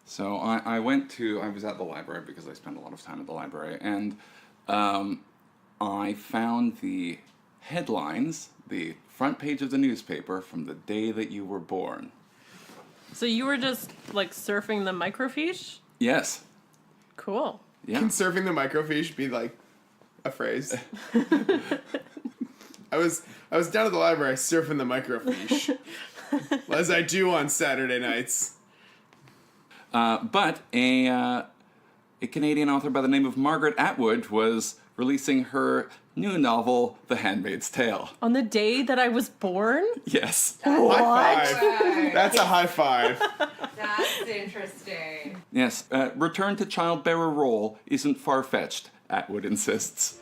So I was at the library because I spend a lot of time at the library, and I found the headlines, the front page of the newspaper from the day that you were born. So you were just, like, surfing the microfiche? Yes. Cool. Yeah. Can surfing the microfiche be, like, a phrase? I was down at the library surfing the microfiche, as I do on Saturday nights. But a Canadian author by the name of Margaret Atwood was releasing her new novel, The Handmaid's Tale. On the day that I was born? Yes. High five. That's a high five. That's interesting. Yes. Return to childbearer role isn't far-fetched, Atwood insists.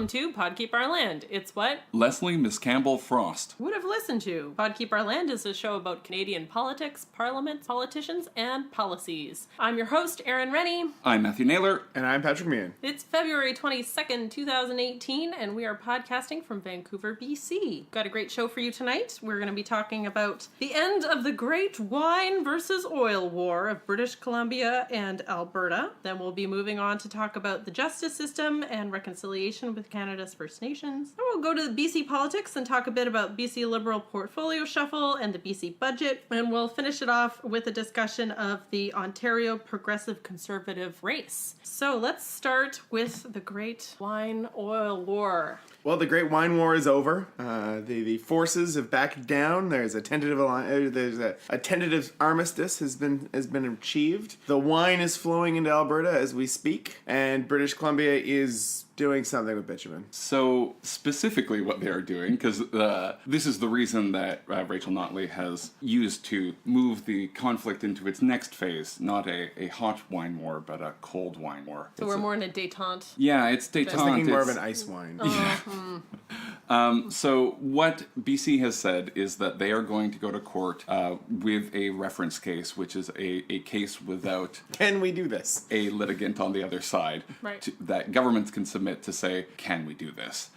To Pod Keep Our Land. It's what? Leslie Miss Campbell Frost would have listened to. Pod Keep Our Land is a show about Canadian politics, parliament, politicians, and policies. I'm your host, Erin Rennie. I'm Matthew Naylor. And I'm Patrick Meehan. It's February 22nd, 2018, and we are podcasting from Vancouver, BC. Got a great show for you tonight. We're going to be talking about the end of the Great Wine versus Oil War of British Columbia and Alberta. Then we'll be moving on to talk about the justice system and reconciliation with Canada's First Nations. Then we'll go to the BC politics and talk a bit about BC Liberal portfolio shuffle and the BC budget. And we'll finish it off with a discussion of the Ontario Progressive Conservative race. So let's start with the Great Wine Oil War. Well, the Great Wine War is over. The forces have backed down. There's a tentative a tentative armistice has been achieved. The wine is flowing into Alberta as we speak, and British Columbia is doing something with bitumen. So specifically what they are doing, because this is the reason that Rachel Notley has used to move the conflict into its next phase, not a hot wine war, but a cold wine war. So we're more in a détente. Yeah, it's détente. I was thinking more of an ice wine. So what BC has said is that they are going to go to court with a reference case, which is a case without... Can we do this? ...a litigant on the other side. Right. That governments can submit to say, can we do this?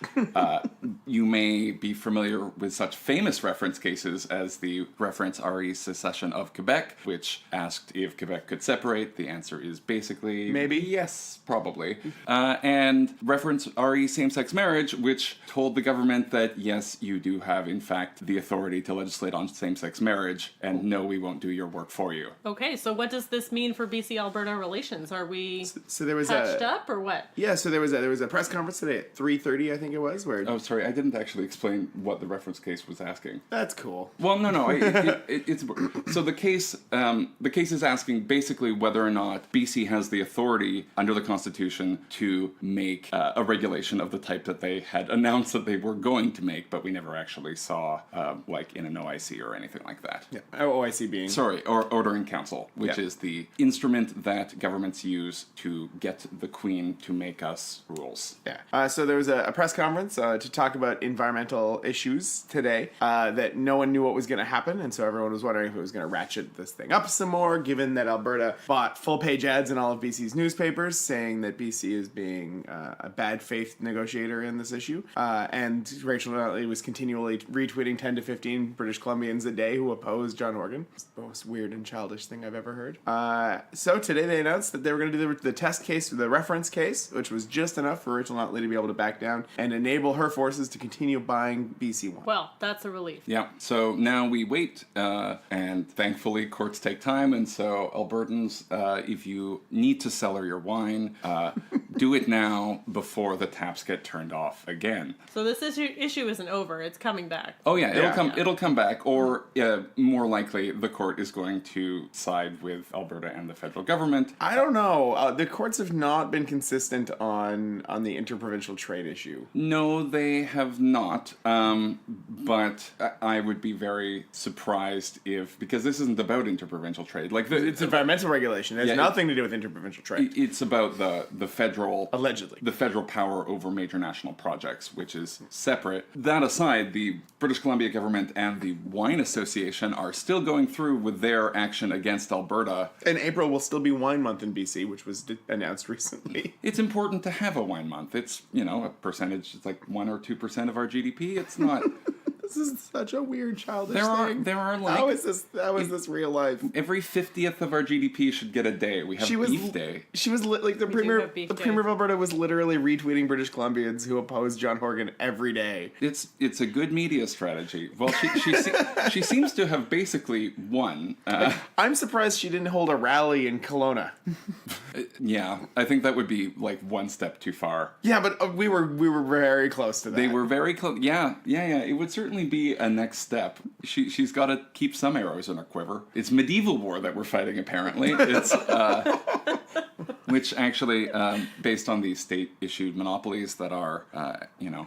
You may be familiar with such famous reference cases as the reference RE secession of Quebec, which asked if Quebec could separate. The answer is basically... Maybe. Yes, probably. And reference RE same-sex marriage, which told the government that, yes, you do have, in fact, the authority to legislate on same-sex marriage, and no, we won't do your work for you. Okay, so what does this mean for BC-Alberta relations? Are we so there was patched up, or what? Yeah, so there was a press conference today at 3:30, I think it was, where... Oh, sorry, I didn't actually explain what the reference case was asking. That's cool. Well, no, it's... So the case is asking basically whether or not BC has the authority under the Constitution to make a regulation of the type that they had announced that they were going to make, but we never actually saw, like in an OIC or anything like that. Yeah, OIC being... Sorry, or Ordering Council, which is the instrument that governments use to get the Queen to make us rules. Yeah. So there was a press conference to talk about environmental issues today that no one knew what was going to happen, and so everyone was wondering if it was going to ratchet this thing up some more, given that Alberta bought full-page ads in all of BC's newspapers saying that BC is being a bad faith negotiator in this issue. And Rachel Notley was continually retweeting 10 to 15 British Columbians a day who opposed John Horgan. It's the most weird and childish thing I've ever heard. So today they announced that they were going to do the test case, the reference case, which was just enough for Rachel Notley to be able to back down and enable her forces to continue buying BC wine. Well, that's a relief. Yeah, so now we wait, and thankfully courts take time, and so Albertans, if you need to cellar your wine, do it now before the taps get turned off again. So this issue isn't over, it's coming back. Oh yeah, it'll come back, or more likely the court is going to side with Alberta and the federal government. I don't know. The courts have not been consistent on the interprovincial trade issue. No, they have not. But I would be very surprised if, because this isn't about interprovincial trade. Like it's environmental regulation. It has nothing to do with interprovincial trade. It's about the federal Allegedly. federal power over major national projects, which is separate. That aside, the British Columbia government and the Wine Association are still going through with their action against Alberta. And April will still be wine month in BC, which was announced recently. It's important to have a wine month. It's, a percentage, it's like 1 or 2% of our GDP. It's not... This is such a weird childish thing. There are like... How is this real life? Every 50th of our GDP should get a day. We have Beef Day. She was like the premier of Alberta was literally retweeting British Columbians who opposed John Horgan every day. It's a good media strategy. Well, she seems to have basically won. I'm surprised she didn't hold a rally in Kelowna. Yeah, I think that would be like one step too far. Yeah, but we were very close to that. They were very close. Yeah. It would certainly be a next step. She's got to keep some arrows in her quiver. It's medieval war that we're fighting, apparently. It's which actually, based on these state-issued monopolies that are,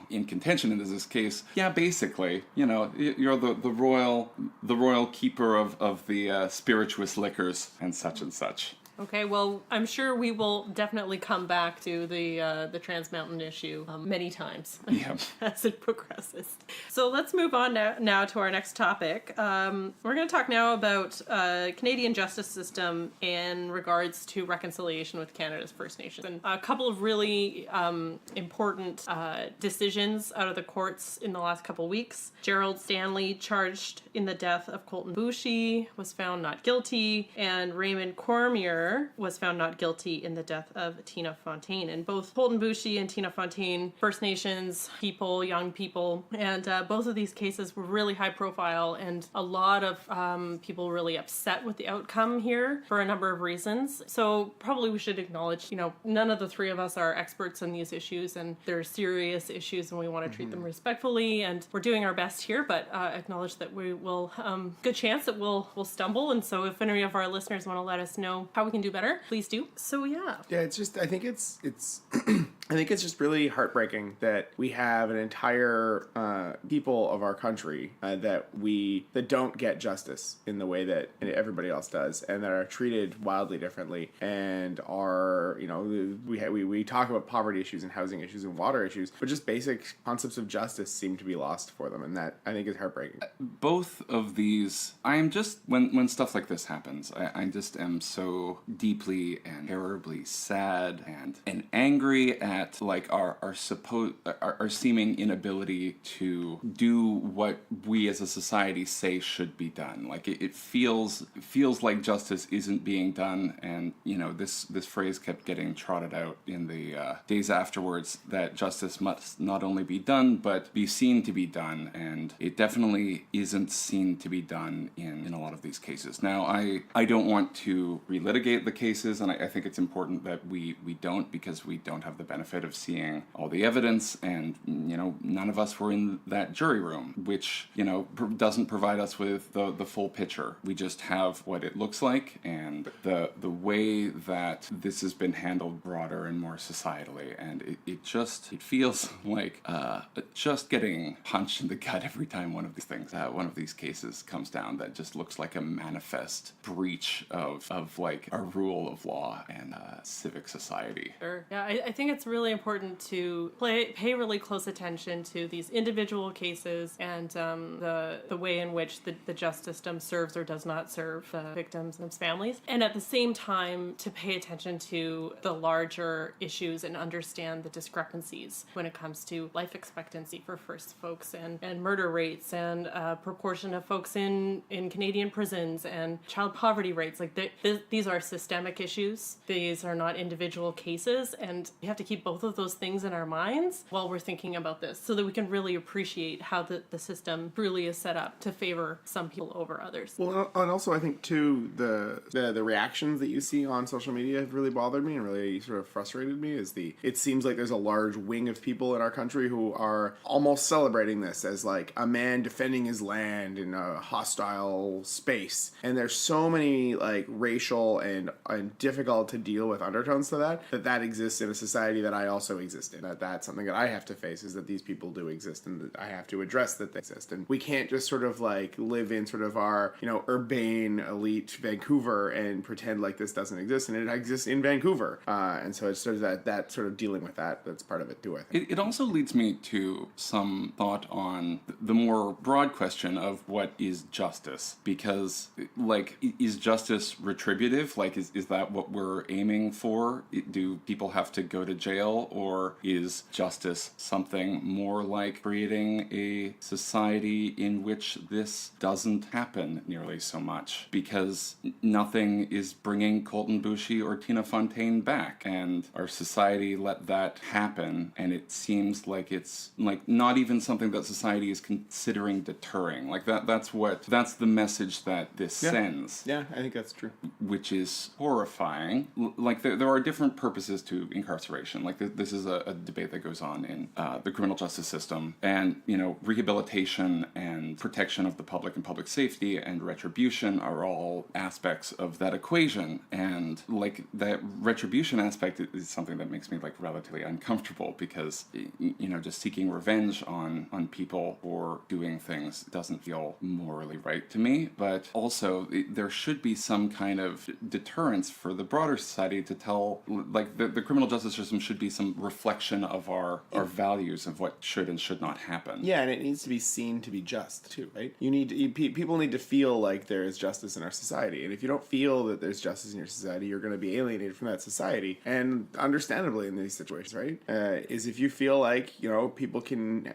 in contention in this case, yeah, basically, you're the royal keeper of the spirituous liquors and such and such. Okay, well, I'm sure we will definitely come back to the Trans Mountain issue many times as it progresses. So let's move on now to our next topic. We're going to talk now about Canadian justice system in regards to reconciliation with Canada's First Nations. And a couple of really important decisions out of the courts in the last couple weeks. Gerald Stanley, charged in the death of Colton Boushie, was found not guilty, and Raymond Cormier was found not guilty in the death of Tina Fontaine. And both Colton Boushie and Tina Fontaine, First Nations people, young people, and both of these cases were really high profile, and a lot of people really upset with the outcome here for a number of reasons. So probably we should acknowledge, none of the three of us are experts in these issues, and they're serious issues, and we want to treat them respectfully, and we're doing our best here, but acknowledge that we will, good chance that we'll stumble. And so if any of our listeners want to let us know how we can do better, please do. So yeah, it's just, I think it's I think it's just really heartbreaking that we have an entire people of our country that don't get justice in the way that everybody else does, and that are treated wildly differently, and are we talk about poverty issues and housing issues and water issues, but just basic concepts of justice seem to be lost for them, and that I think is heartbreaking. Both of these, I am just when stuff like this happens, I just am so deeply and terribly sad and angry at like our seeming inability to do what we as a society say should be done. Like it feels like justice isn't being done, and this phrase kept getting trotted out in the days afterwards, that justice must not only be done but be seen to be done, and it definitely isn't seen to be done in a lot of these cases. Now I don't want to relitigate the cases, and I think it's important that we don't, because we don't have the benefit of seeing all the evidence, and none of us were in that jury room, which doesn't provide us with the full picture. We just have what it looks like, and the way that this has been handled broader and more societally, and it feels like just getting punched in the gut every time one of these cases comes down. That just looks like a manifest breach of like our rule of law and civic society. Sure. Yeah, I think it's really important to pay really close attention to these individual cases, and the way in which the justice system serves or does not serve the victims and families, and at the same time to pay attention to the larger issues and understand the discrepancies when it comes to life expectancy for First folks, and murder rates, and proportion of folks in Canadian prisons, and child poverty rates. Like these are systemic issues. These are not individual cases, and we have to keep both of those things in our minds while we're thinking about this, so that we can really appreciate how the system truly is set up to favor some people over others. Well, and also I think too the reactions that you see on social media have really bothered me and really sort of frustrated me. It seems like there's a large wing of people in our country who are almost celebrating this as like a man defending his land in a hostile space, and there's so many like racial and difficult to deal with undertones to that exists in a society that that I also exist in. That's something that I have to face, is that these people do exist and that I have to address that they exist. And we can't just sort of like live in sort of our, urbane elite Vancouver and pretend like this doesn't exist, and it exists in Vancouver. And so it's sort of that sort of dealing with that's part of it too, I think. It also leads me to some thought on the more broad question of what is justice, because like, is justice retributive? Like, is that what we're aiming for? Do people have to go to jail, or is justice something more like creating a society in which this doesn't happen nearly so much? Because nothing is bringing Colton, Boushie, or Tina Fontaine back, and our society let that happen, and it seems like it's like not even something that society is considering deterring. Like that's the message that this sends. Yeah, I think that's true. Which is horrifying. Like there are different purposes to incarceration. Like this is a debate that goes on in the criminal justice system, and rehabilitation and protection of the public and public safety and retribution are all aspects of that equation. And like that retribution aspect is something that makes me like relatively uncomfortable, because just seeking revenge on people for doing things doesn't feel morally right to me. But also there should be some kind of deterrence for the broader society to tell, like the criminal justice system should be some reflection of our values of what should and should not happen. Yeah, and it needs to be seen to be just too, right? People need to feel like there is justice in our society, and if you don't feel that there's justice in your society, you're going to be alienated from that society. And understandably in these situations, right? Is if you feel like people can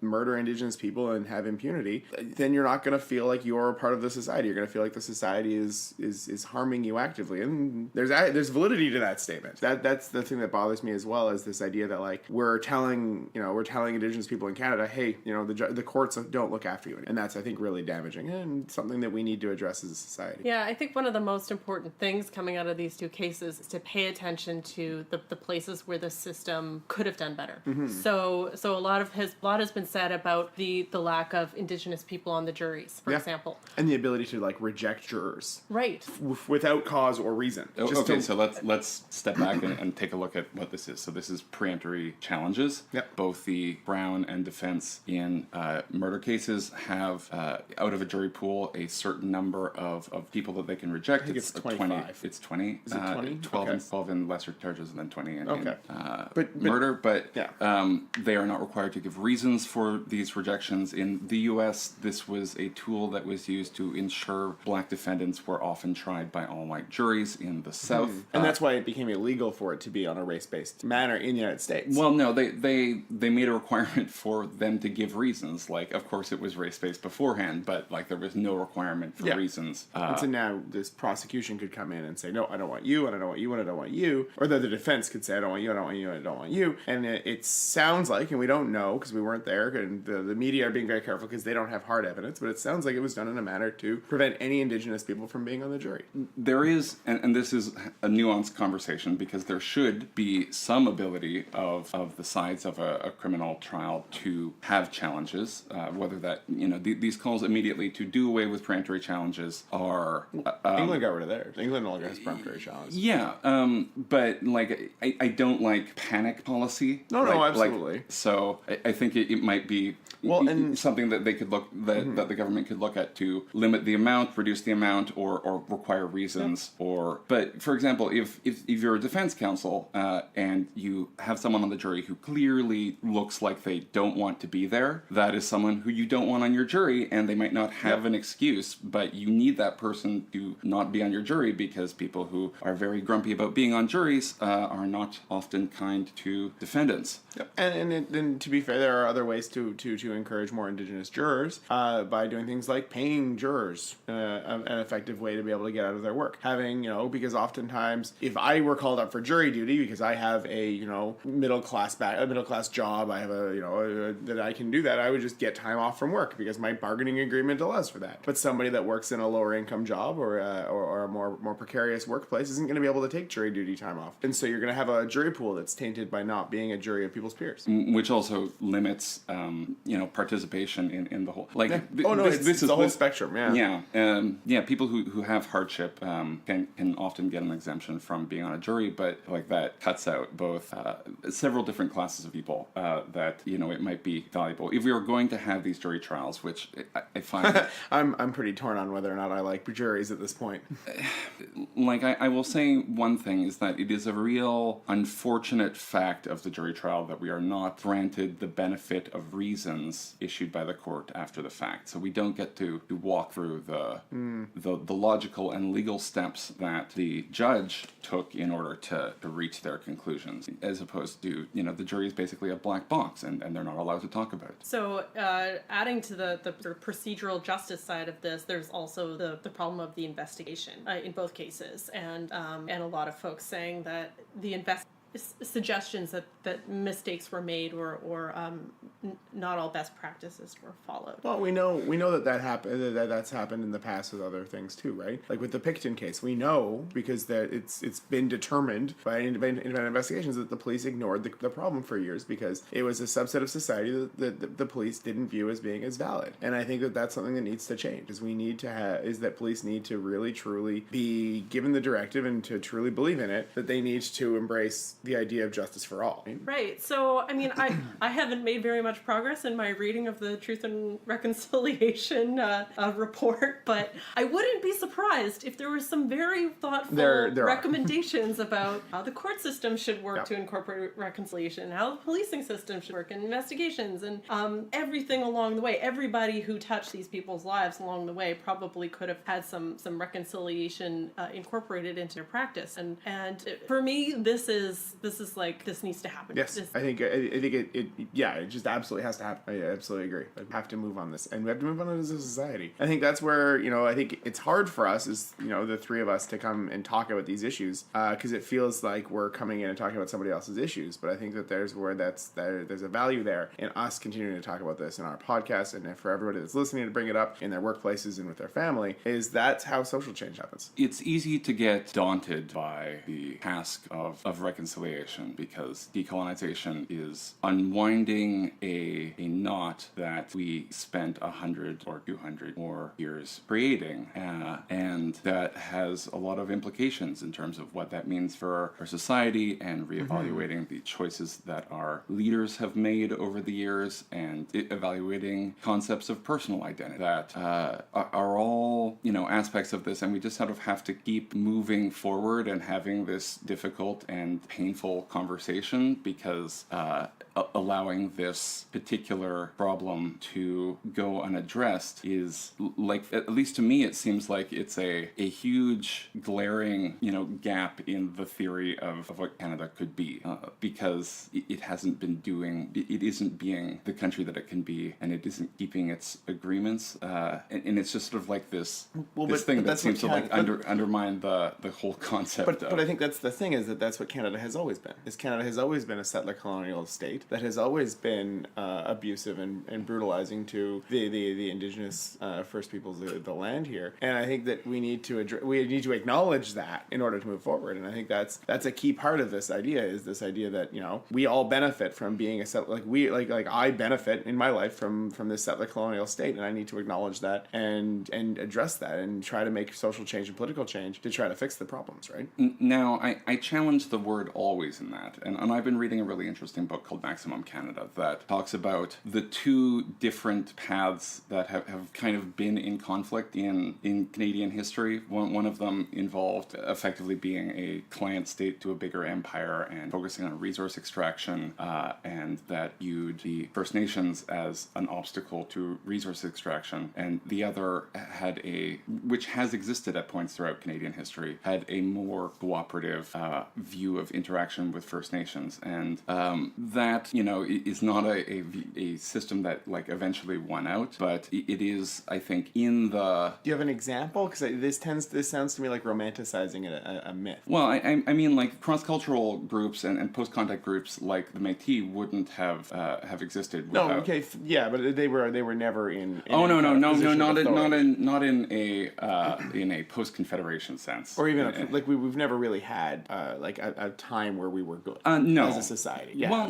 murder Indigenous people and have impunity, then you're not going to feel like you're a part of the society. You're going to feel like the society is harming you actively, and there's validity to that statement. That's the thing that bothers me as well, is this idea that like we're telling Indigenous people in Canada, hey, the courts don't look after you, and that's, I think, really damaging and something that we need to address as a society. Yeah, I think one of the most important things coming out of these two cases is to pay attention to the places where the system could have done better. Mm-hmm. So a lot has been said about the lack of Indigenous people on the juries, for example, and the ability to like reject jurors, right, without cause or reason. So let's step back and take a look at what this is. So this is preemptory challenges. Yep. Both the Brown and defense in murder cases have out of a jury pool a certain number of people that they can reject. I think it's 25. It's 20. Is it 20? 12, Okay. 12 in lesser charges, and then 20 in But murder. But yeah. they are not required to give reasons for these rejections. In the U.S., this was a tool that was used to ensure black defendants were often tried by all-white juries in the South. And that's why it became illegal for it to be on a race-based manner in the United States. Well, no, they made a requirement for them to give reasons. Like, of course, it was race-based beforehand, but like there was no requirement for reasons. And so now this prosecution could come in and say, no, I don't want you, and I don't want you, and I don't want you. Or the defense could say, I don't want you, I don't want you, and I don't want you. And it sounds like, and we don't know because we weren't there, and the media are being very careful because they don't have hard evidence, but it sounds like it was done in a manner to prevent any Indigenous people from being on the jury. There is, and this is a nuanced conversation, because there should be some ability of the sides of a criminal trial to have challenges, whether that, these calls immediately to do away with preemptory challenges are... England got rid of theirs. England no longer has preemptory challenges. Yeah, but like, I don't like panic policy. No, absolutely. So I think it might be something that they could look, that the government could look at to limit the amount, reduce the amount, or require reasons. But for example, if you're a defense counsel and you have someone on the jury who clearly looks like they don't want to be there, that is someone who you don't want on your jury, and they might not have an excuse, but you need that person to not be on your jury, because people who are very grumpy about being on juries are not often kind to defendants. Yep. And to be fair, there are other ways to encourage more Indigenous jurors by doing things like paying jurors an effective way to be able to get out of their work. Having, because oftentimes if I were called up for jury duty because I have a, middle class job, I have that I can do that, I would just get time off from work because my bargaining agreement allows for that. But somebody that works in a lower income job or a more precarious workplace isn't going to be able to take jury duty time off. And so you're going to have a jury pool that's tainted by not being a jury of people's peers. Which also limits, participation in the whole... Like, it's the whole spectrum, Yeah, people who have hardship can often get an exemption from being on a jury, but like that cuts out both several different classes of people that it might be valuable if we are going to have these jury trials, which I find I'm pretty torn on whether or not I like juries at this point. Like, I will say one thing is that it is a real unfortunate fact of the jury trial that we are not granted the benefit of reasons issued by the court after the fact. So we don't get to walk through the logical and legal steps that the judge took in order to reach their conclusions, as opposed to, the jury is basically a black box and they're not allowed to talk about it. So, adding to the sort of procedural justice side of this, there's also the problem of the investigation in both cases, and a lot of folks saying that the suggestions that mistakes were made or not all best practices were followed. Well, we know that happened. That's happened in the past with other things too, right? Like with the Picton case, we know because it's been determined by independent investigations that the police ignored the problem for years because it was a subset of society that the police didn't view as being as valid. And I think that that's something that needs to change. Is that police need to really truly be given the directive and to truly believe in it that they need to embrace the idea of justice for all. Right. So, I mean, I haven't made very much progress in my reading of the Truth and Reconciliation report, but I wouldn't be surprised if there were some very thoughtful recommendations about how the court system should work to incorporate reconciliation, how the policing system should work, and investigations, and everything along the way. Everybody who touched these people's lives along the way probably could have had some reconciliation incorporated into their practice. And for me, this is like, this needs to happen. Yes, I think it just absolutely has to happen. I absolutely agree. I have to move on this, and we have to move on as a society. I think that's where I think it's hard for us as the three of us to come and talk about these issues because it feels like we're coming in and talking about somebody else's issues. But I think that there's a value there in us continuing to talk about this in our podcast, and for everybody that's listening to bring it up in their workplaces and with their family. That's how social change happens. It's easy to get daunted by the task of reconciliation because decolonization is unwinding a knot that we spent 100 or 200 more years creating, and that has a lot of implications in terms of what that means for our society and reevaluating the choices that our leaders have made over the years and evaluating concepts of personal identity that are all aspects of this, and we just sort of have to keep moving forward and having this difficult and painful conversation because allowing this particular problem to go unaddressed is, like, at least to me, it seems like it's a huge glaring gap in the theory of what Canada could be because it isn't being the country that it can be, and it isn't keeping its agreements, and it's just sort of like this thing that seems to undermine the whole concept. But I think that's the thing, is that's what Canada has always been. Canada has always been a settler colonial state that has always been abusive and brutalizing to the indigenous First Peoples of the land here. And I think that we need to acknowledge that in order to move forward. And I think that's a key part of this idea, is this idea that we all benefit from being a settler. Like I benefit in my life from this settler colonial state, and I need to acknowledge that and address that and try to make social change and political change to try to fix the problems. Right now, I challenge the word always in that, and I've been reading a really interesting book called Maximum Canada that talks about the two different paths that have kind of been in conflict in Canadian history. One of them involved effectively being a client state to a bigger empire and focusing on resource extraction, and that viewed the First Nations as an obstacle to resource extraction, and the other which has existed at points throughout Canadian history, had a more cooperative view of interaction with First Nations, and that is not a system that eventually won out, but it is, I think, in the. Do you have an example? Because this sounds to me like romanticizing a myth. Well, I mean, like, cross-cultural groups and post-contact groups like the Métis wouldn't have existed without. No, okay, yeah, but they were never in. Not in a post-Confederation sense, or even we've never really had a time where we were good no. as a society. Yeah, well,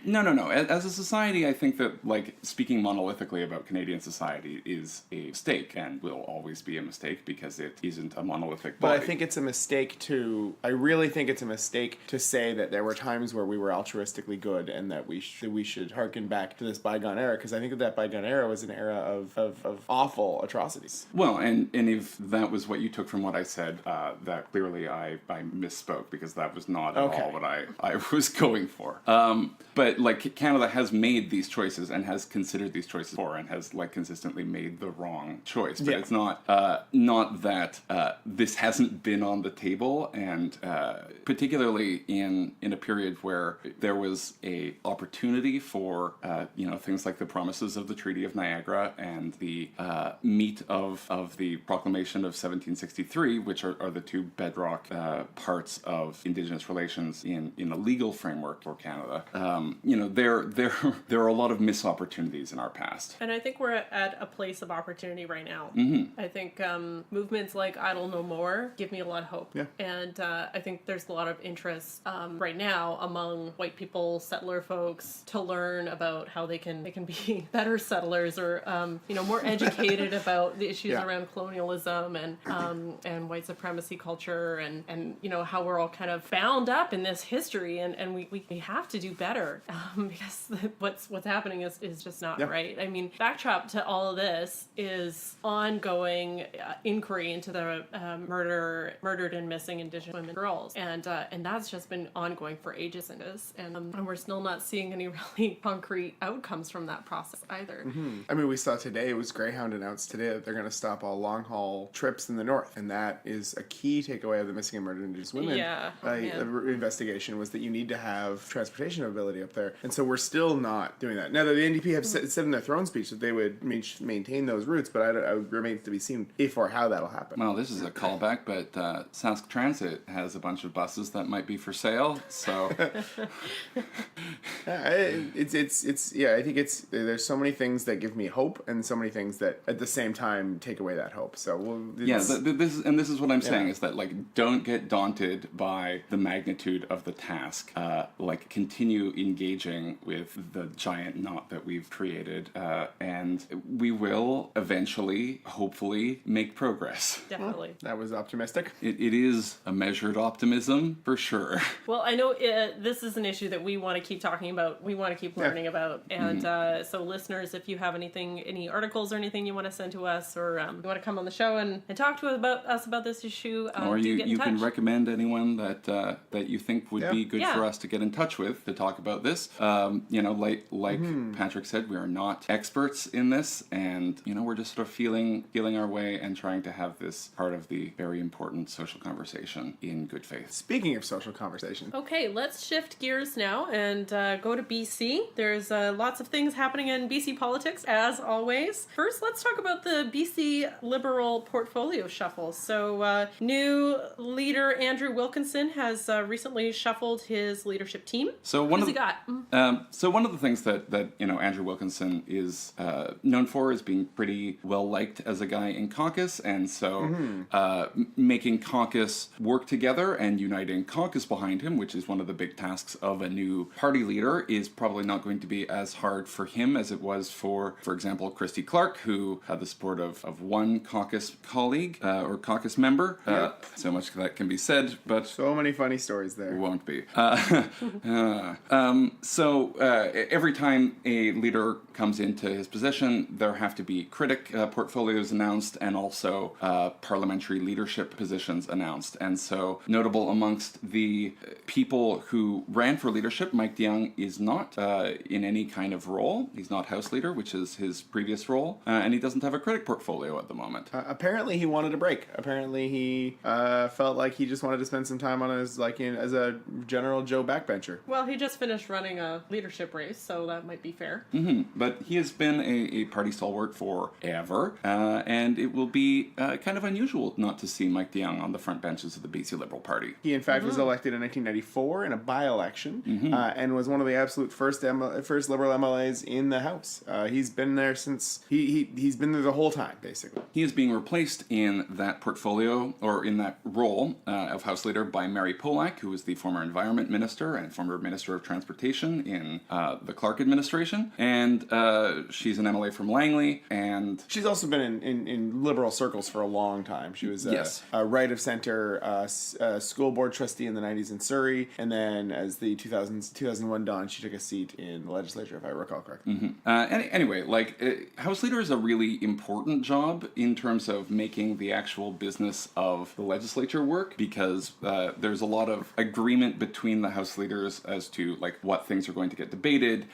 No. As a society, I think that, like, speaking monolithically about Canadian society is a mistake and will always be a mistake because it isn't a monolithic But body. I think it's a mistake I really think it's a mistake to say that there were times where we were altruistically good and that we should harken back to this bygone era, because I think that bygone era was an era of awful atrocities. Well, and if that was what you took from what I said, that clearly I misspoke, because that was not at all what I was going for. But, like, Canada has made these choices and has considered these choices before and has, like, consistently made the wrong choice. But it's not that this hasn't been on the table, and particularly in a period where there was a opportunity for things like the promises of the Treaty of Niagara and the meat of the Proclamation of 1763, which are the two bedrock parts of Indigenous relations in a legal framework for Canada. There are a lot of missed opportunities in our past. And I think we're at a place of opportunity right now. I think movements like Idle No More give me a lot of hope. Yeah. And I think there's a lot of interest right now among white people, settler folks, to learn about how they can be better settlers, or more educated about the issues around colonialism and white supremacy culture, and how we're all kind of bound up in this history, and we have to do better, because what's happening is just not right. I mean, backdrop to all of this is ongoing inquiry into the murdered and missing Indigenous women and girls, and that's just been ongoing for ages in this, and we're still not seeing any really concrete outcomes from that process either. I mean, we saw today, it was Greyhound announced today that they're going to stop all long-haul trips in the north, and that is a key takeaway of the missing and murdered Indigenous women investigation, was that you need to have transportation ability up there, and so we're still not doing that. Now, the NDP have said in their throne speech that they would maintain those routes, but it remains to be seen if or how that'll happen. Well, this is a callback, but Sask Transit has a bunch of buses that might be for sale, so... I think there's so many things that give me hope, and so many things that at the same time take away that hope. So this is what I'm saying, is that, like, don't get daunted by the magnitude of the task. Continue engaging with the giant knot that we've created, and we will eventually, hopefully, make progress. Definitely. That was optimistic. It is a measured optimism, for sure. Well, I know this is an issue that we want to keep talking about, we want to keep learning about, and so listeners, if you have any articles or anything you want to send to us, or you want to come on the show and talk to us about this issue, or do get in you touch. can recommend anyone that you think would be good for us to get in touch with to talk about this. Like Patrick said, we are not experts in this, and we're just sort of feeling our way and trying to have this part of the very important social conversation in good faith. Speaking of social conversation. Okay, let's shift gears now and go to BC. There's lots of things happening in BC politics, as always. First, let's talk about the BC Liberal portfolio shuffle. So, new leader Andrew Wilkinson has recently shuffled his leadership team. So what has he got? So one of the things that Andrew Wilkinson is known for is being pretty well liked as a guy in caucus, and so making caucus work together and uniting caucus behind him, which is one of the big tasks of a new party leader, is probably not going to be as hard for him as it was for example, Christy Clark, who had the support of one caucus colleague or caucus member. So much that can be said, but so many funny stories there. Won't be. Every time a leader comes into his position, there have to be critic portfolios announced, and also parliamentary leadership positions announced. And so, notable amongst the people who ran for leadership, Mike DeYoung is not in any kind of role. He's not House Leader, which is his previous role, and he doesn't have a critic portfolio at the moment. Apparently, he wanted a break. Apparently, he felt like he just wanted to spend some time on his as a general Joe backbencher. Well, he just finished running a leadership race, so that might be fair. But he has been a party stalwart forever, and it will be kind of unusual not to see Mike DeYoung on the front benches of the BC Liberal Party. He, in fact, was elected in 1994 in a by-election, and was one of the absolute first Liberal MLAs in the House. He's been there since he's been there the whole time, basically. He is being replaced in that portfolio, or in that role of House Leader, by Mary Polak, who was the former Environment Minister and former Minister of Transportation Transportation in the Clark administration, and she's an MLA from Langley, and She's also been in liberal circles for a long time. She was a right of center school board trustee in the 90s in Surrey, and then as the 2001 dawned, she took a seat in the legislature, if I recall correctly. Anyway, House Leader is a really important job in terms of making the actual business of the legislature work, because there's a lot of agreement between the House leaders as to what things are going to get debated,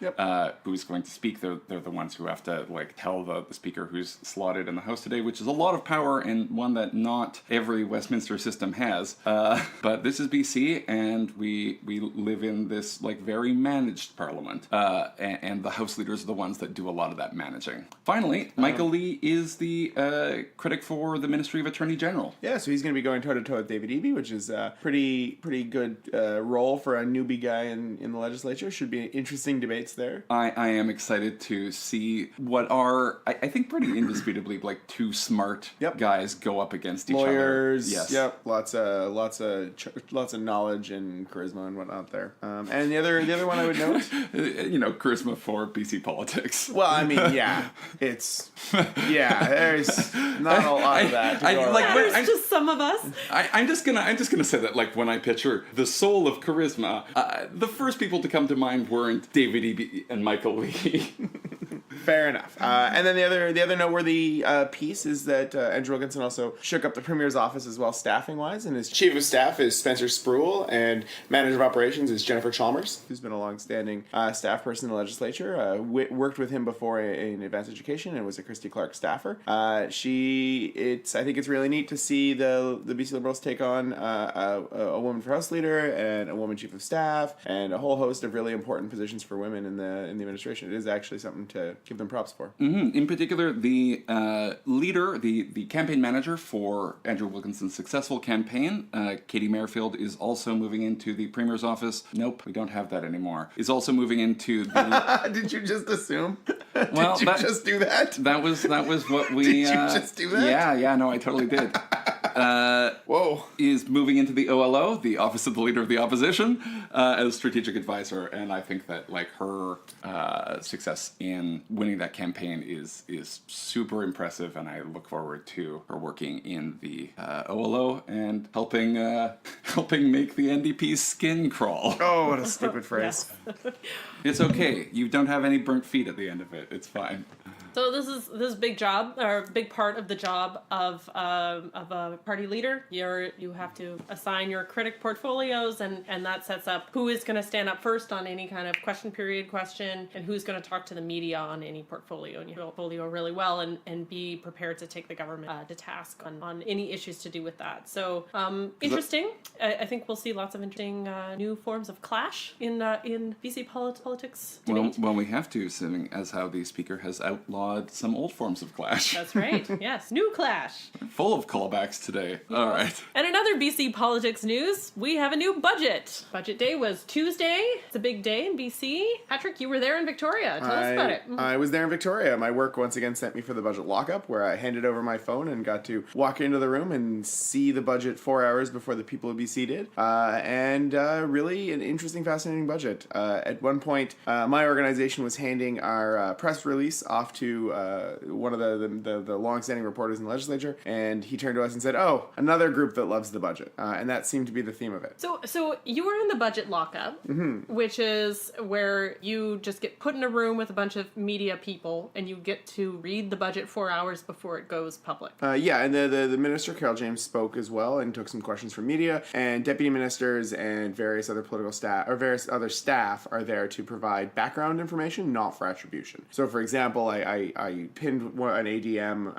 who's going to speak. They're the ones who have to tell the speaker who's slotted in the House today, which is a lot of power and one that not every Westminster system has. But this is BC, and we live in this very managed parliament, and the House leaders are the ones that do a lot of that managing. Finally, Michael Lee is the critic for the Ministry of Attorney General. Yeah, so he's going to be going toe-to-toe with David Eby, which is a pretty good role for a newbie guy in the legislature. Should be interesting debates there. I am excited to see what are, I think, pretty indisputably two smart guys go up against each other. Lawyers, yes. Yep, lots of knowledge and charisma and whatnot there. And the other one I would note, charisma for BC politics. well, I mean, there's not a lot of that. There's just some of us. I'm just gonna say that when I picture the soul of charisma, the first people to come to mind weren't David Eby and Michael Lee. Fair enough. And then the other noteworthy piece is that Andrew Wilkinson also shook up the Premier's office as well, staffing-wise, and his Chief of Staff is Spencer Spruill, and Manager of Operations is Jennifer Chalmers, who's been a long-standing staff person in the legislature. Worked with him before in advanced education and was a Christy Clark staffer. I think it's really neat to see the BC Liberals take on a woman for House Leader and a woman Chief of Staff and a whole host of really important positions for women in the administration. It is actually something to give them props for. In particular, the leader, the campaign manager for Andrew Wilkinson's successful campaign, Katie Merrifield, is also moving into the Premier's office. Nope, we don't have that anymore. Is also moving into the... Did you just assume? Well, did you just do that? That was what we... Did you just do that? Yeah, no, I totally did. Whoa. Is moving into the OLO, the Office of the Leader of the Opposition, as strategic advisor, and I think that her success in winning that campaign is super impressive, and I look forward to her working in the OLO and helping make the NDP's skin crawl. Oh, what a stupid phrase. Yes. It's okay. You don't have any burnt feet at the end of it. It's fine. So this is big job, or big part of the job of a party leader. You have to assign your critic portfolios, and that sets up who is going to stand up first on any kind of question period question, and who's going to talk to the media on any portfolio. And you portfolio really well, and be prepared to take the government to task on any issues to do with that. So interesting. I think we'll see lots of interesting new forms of clash in BC politics debate. Well, we have to, seeing as how the speaker has outlawed some old forms of clash. That's right. Yes, new clash. Full of callbacks today. Yeah. All right. And another BC politics news, we have a new budget. Budget day was Tuesday. It's a big day in BC. Patrick, you were there in Victoria. Tell us about it. I was there in Victoria. My work once again sent me for the budget lockup, where I handed over my phone and got to walk into the room and see the budget 4 hours before the people of BC did. And really an interesting, fascinating budget. At one point, my organization was handing our press release off to one of the long-standing reporters in the legislature, and he turned to us and said, "Oh, another group that loves the budget," and that seemed to be the theme of it. So you were in the budget lockup, which is where you just get put in a room with a bunch of media people, and you get to read the budget 4 hours before it goes public. Yeah, and the minister, Carol James, spoke as well and took some questions from media, and deputy ministers and various other political staff, or various other staff, are there to provide background information, not for attribution. So, for example, I pinned an ADM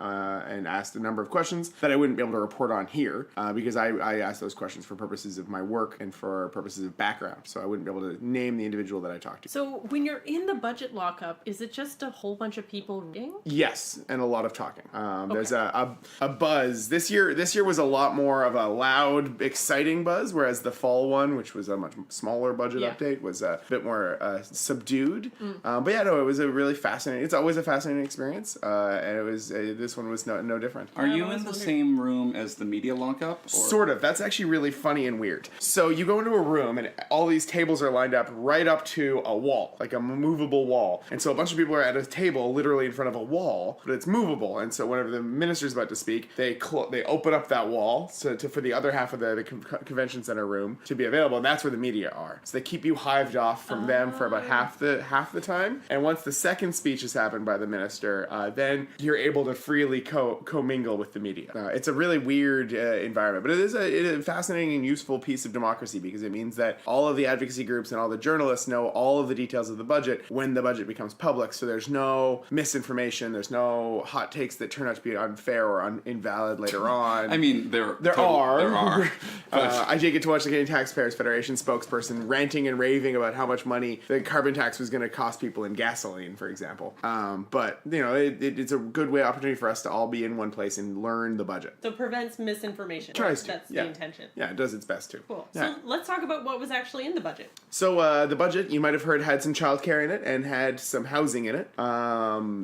and asked a number of questions that I wouldn't be able to report on here because I asked those questions for purposes of my work and for purposes of background. So I wouldn't be able to name the individual that I talked to. So when you're in the budget lockup, is it just a whole bunch of people reading? Yes, and a lot of talking. There's a buzz. This year was a lot more of a loud, exciting buzz, whereas the fall one, which was a much smaller budget update, was a bit more subdued. But yeah, no, it was a really fascinating. It's always a fascinating fascinating experience, and it was this one was no different. Are you in the same room as the media lockup? Or? Sort of. That's actually really funny and weird. So you go into a room and all these tables are lined up right up to a wall, like a movable wall. And so a bunch of people are at a table literally in front of a wall, but it's movable. And so whenever the minister's about to speak, they open up that wall for the other half of the convention center room to be available, and that's where the media are. So they keep you hived off from them for about half the time. And once the second speech has happened by the minister, then you're able to freely commingle with the media. It's a really weird environment, but it is a fascinating and useful piece of democracy because it means that all of the advocacy groups and all the journalists know all of the details of the budget when the budget becomes public. So there's no misinformation, there's no hot takes that turn out to be unfair or invalid later on. I mean, there are. I did get to watch the Canadian Taxpayers Federation spokesperson ranting and raving about how much money the carbon tax was going to cost people in gasoline, for example. But it's a good opportunity for us to all be in one place and learn the budget. So it prevents misinformation. Tries to. That's the intention. Yeah, it does its best to. Cool. Yeah. So let's talk about what was actually in the budget. So the budget, you might have heard, had some childcare in it and had some housing in it.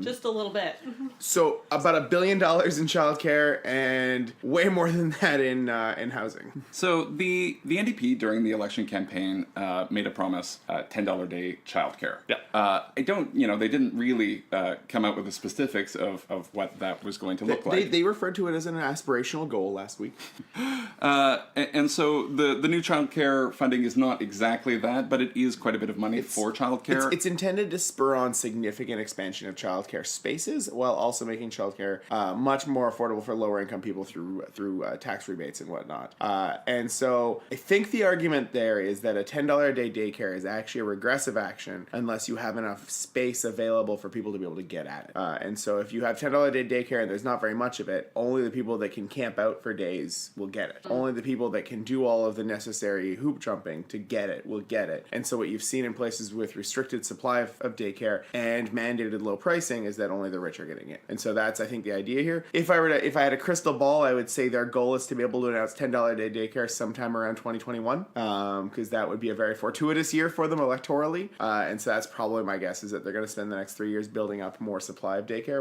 Just a little bit. So about $1 billion in childcare and way more than that in housing. So the NDP during the election campaign made a promise, $10 a day childcare. Yeah. They didn't really come out with the specifics of what that was going to look like. They referred to it as an aspirational goal last week. And so the new childcare funding is not exactly that, but it is quite a bit of money for childcare. It's intended to spur on significant expansion of childcare spaces while also making childcare much more affordable for lower income people through tax rebates and whatnot. And so I think the argument there is that a $10 a day daycare is actually a regressive action unless you have enough space available for people to be able to get at it. And so if you have $10 a day daycare and there's not very much of it, only the people that can camp out for days will get it. Only the people that can do all of the necessary hoop jumping to get it will get it. And so what you've seen in places with restricted supply of daycare and mandated low pricing is that only the rich are getting it. And so that's, I think, the idea here. If I had a crystal ball, I would say their goal is to be able to announce $10 a day daycare sometime around 2021, because that would be a very fortuitous year for them electorally. And so that's probably my guess, is that they're going to spend the next 3 years building up more supply of daycare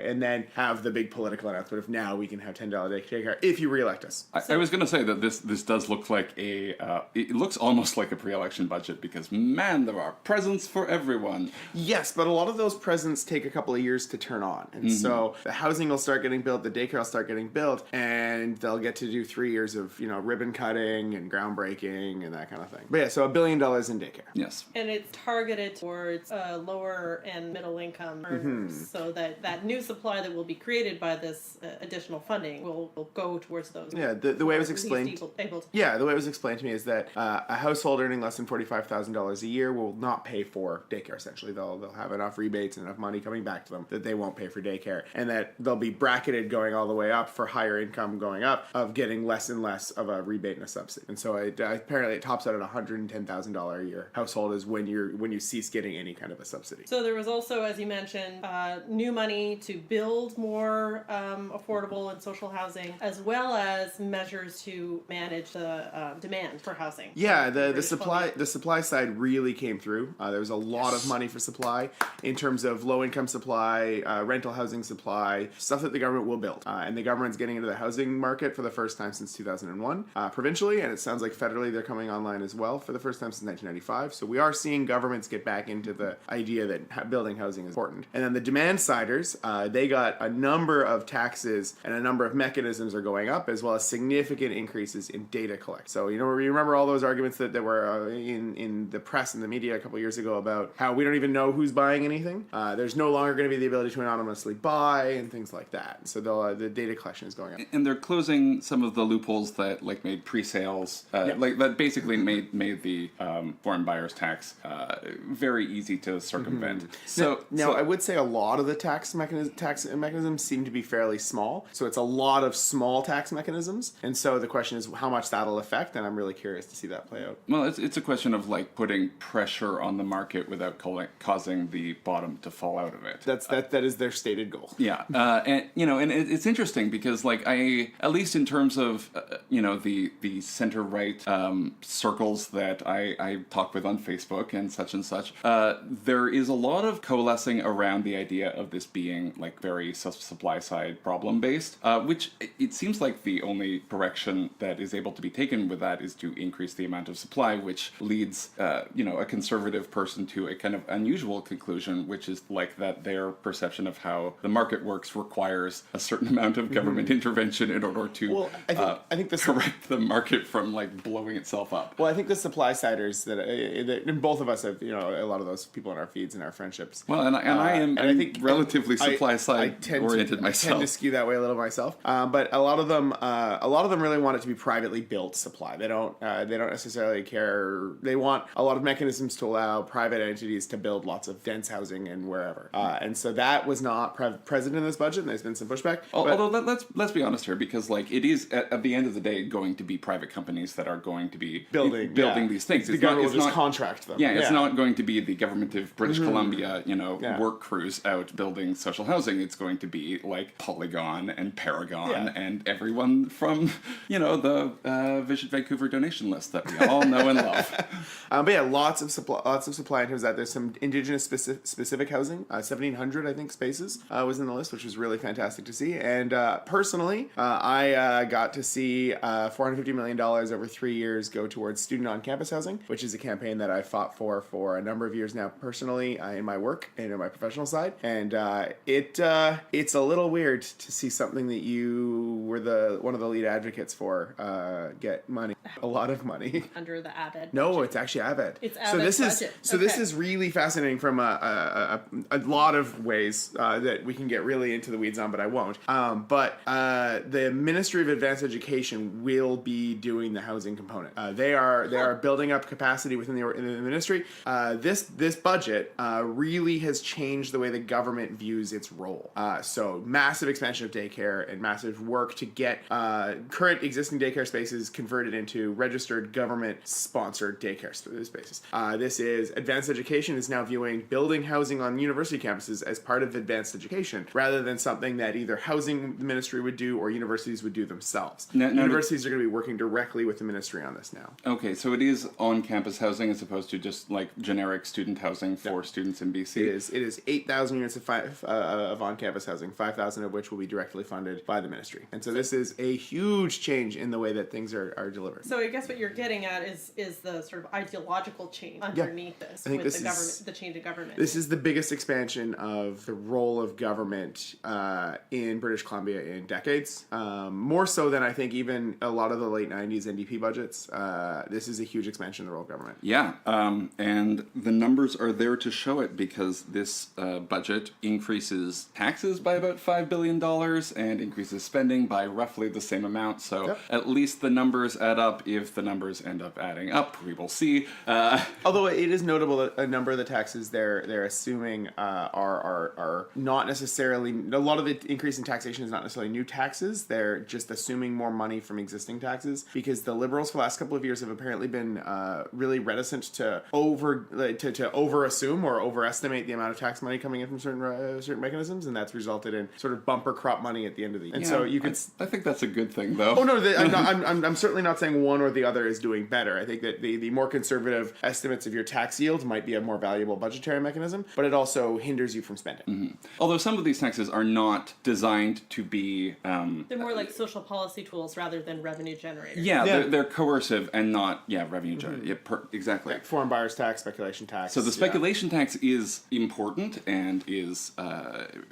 and then have the big political announcement of now we can have $10 a day daycare if you reelect us. I was going to say that this does look like it looks almost like a pre-election budget because, man, there are presents for everyone. Yes, but a lot of those presents take a couple of years to turn on. And so the housing will start getting built, the daycare will start getting built, and they'll get to do 3 years of, ribbon cutting and groundbreaking and that kind of thing. But yeah, so $1 billion in daycare. Yes. And it's targeted towards lower and middle income earners, so that new supply that will be created by this additional funding will go towards those. Yeah, the way it was explained. Able to. Yeah, the way it was explained to me is that a household earning less than $45,000 a year will not pay for daycare. Essentially, they'll have enough rebates and enough money coming back to them that they won't pay for daycare, and that they'll be bracketed going all the way up for higher income going up of getting less and less of a rebate and a subsidy. And so apparently it tops out at $110,000 a year household is when you cease getting any kind of a subsidy. So there was also, as you mentioned, new money to build more affordable and social housing, as well as measures to manage the demand for housing. Yeah, the supply side really came through. There was a lot of money for supply in terms of low income supply, rental housing supply, stuff that the government will build. And the government's getting into the housing market for the first time since 2001, provincially, and it sounds like federally they're coming online as well for the first time since 1995. So we are seeing governments get back into the idea that building housing is important. And then the demand siders, they got a number of taxes and a number of mechanisms are going up, as well as significant increases in data collect. So you remember all those arguments that were in the press and the media a couple years ago about how we don't even know who's buying anything. There's no longer going to be the ability to anonymously buy and things like that. So the data collection is going up. And they're closing some of the loopholes that made pre-sales, that basically made the foreign buyers tax very easy to circumvent. So I would say a lot of the tax mechanisms seem to be fairly small. So it's a lot of small tax mechanisms. And so the question is how much that'll affect, and I'm really curious to see that play out. Well, it's a question of putting pressure on the market without causing the bottom to fall out of it. That is their stated goal. Yeah, and it's interesting because at least in terms of the center right circles that I talk with on Facebook and such, there is a lot of coalescing around around the idea of this being like very supply side problem based, which it seems like the only direction that is able to be taken with that is to increase the amount of supply, which leads a conservative person to a kind of unusual conclusion, which is like that their perception of how the market works requires a certain amount of government intervention in order to I think correct the market from like blowing itself up. Well, I think the supply siders that and both of us have, a lot of those people in our feeds and our friendships. Well, and I am I think relatively supply side oriented myself. I tend to skew that way a little myself. But a lot of them really want it to be privately built supply. They don't necessarily care. They want a lot of mechanisms to allow private entities to build lots of dense housing and wherever. And so that was not present in this budget, and there's been some pushback. Although let's be honest here, because like it is at the end of the day going to be private companies that are going to be building these things. The government will just contract them. Yeah, it's not going to be the government of British Columbia, work crews out building social housing. It's going to be like Polygon and Paragon and everyone from the Visit Vancouver donation list that we all know and love. But yeah, lots of supply in terms of that. There's some Indigenous specific housing, 1,700 I think spaces was in the list, which was really fantastic to see. And personally, I got to see $450 million over 3 years go towards student on-campus housing, which is a campaign that I've fought for a number of years now personally in my work and in my professional side. And it's a little weird to see something that you were one of the lead advocates for get money, a lot of money. Under the AVED. No, it's actually AVED. It's AVED's budget. This is really fascinating from a lot of ways that we can get really into the weeds on, but I won't. But the Ministry of Advanced Education will be doing the housing component. They are building up capacity within the ministry. This budget really has changed the way the government views its role. So massive expansion of daycare and massive work to get current existing daycare spaces converted into registered government-sponsored daycare spaces. This is advanced education is now viewing building housing on university campuses as part of advanced education, rather than something that either housing ministry would do or universities would do themselves. Universities are going to be working directly with the ministry on this now. Okay, so it is on-campus housing as opposed to just like generic student housing for students in BC. It is 8,000 units of on-campus housing, 5,000 of which will be directly funded by the ministry. And so this is a huge change in the way that things are delivered. So I guess what you're getting at is the sort of ideological change underneath this with the change of government. This is the biggest expansion of the role of government in British Columbia in decades. More so than I think even a lot of the late 90s NDP budgets. This is a huge expansion of the role of government. Yeah, and the numbers are there to show it, because this budget increases taxes by about $5 billion and increases spending by roughly the same amount. So at least the numbers add up. If the numbers end up adding up, we will see. Although it is notable that a number of the taxes they're assuming are not necessarily, a lot of the increase in taxation is not necessarily new taxes. They're just assuming more money from existing taxes, because the Liberals for the last couple of years have apparently been really reticent to over-assume or overestimate the amount of tax money coming in from certain mechanisms, and that's resulted in sort of bumper crop money at the end of the year. And so you could... I think that's a good thing, though. Oh, no, I'm certainly not saying one or the other is doing better. I think that the more conservative estimates of your tax yield might be a more valuable budgetary mechanism, but it also hinders you from spending. Mm-hmm. Although some of these taxes are not designed to be... they're more like social policy tools rather than revenue generators. Yeah. They're coercive and not revenue generative. Yeah, exactly. Like foreign buyers tax, speculation tax. So the speculation tax is important and is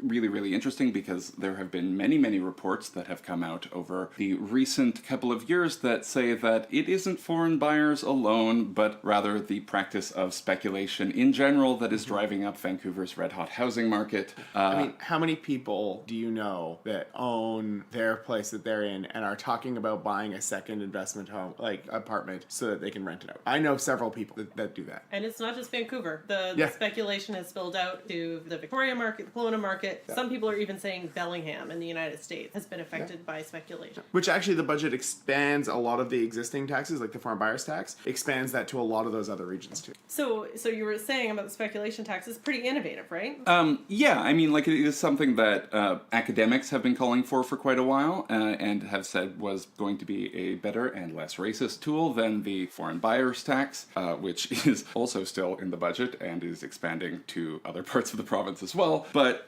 really, really interesting, because there have been many, many reports that have come out over the recent couple of years that say that it isn't foreign buyers alone, but rather the practice of speculation in general that is driving up Vancouver's red-hot housing market. I mean, how many people do you know that own their place that they're in and are talking about buying a second investment home, like apartment, so that they can rent it out? I know several people that do that. And it's not just Vancouver. The speculation has spilled out to the Victoria market, the Kelowna market. Yeah. Some people are even saying Bellingham in the United States has been affected by speculation. Which actually the budget expands a lot of the existing taxes, like the foreign buyers tax, expands that to a lot of those other regions too. So you were saying about the speculation tax is pretty innovative, right? Yeah, I mean, like, it is something that academics have been calling for quite a while, and have said was going to be a better and less racist tool than the foreign buyers tax, which is also still in the budget and is expanding to other parts parts of the province as well. But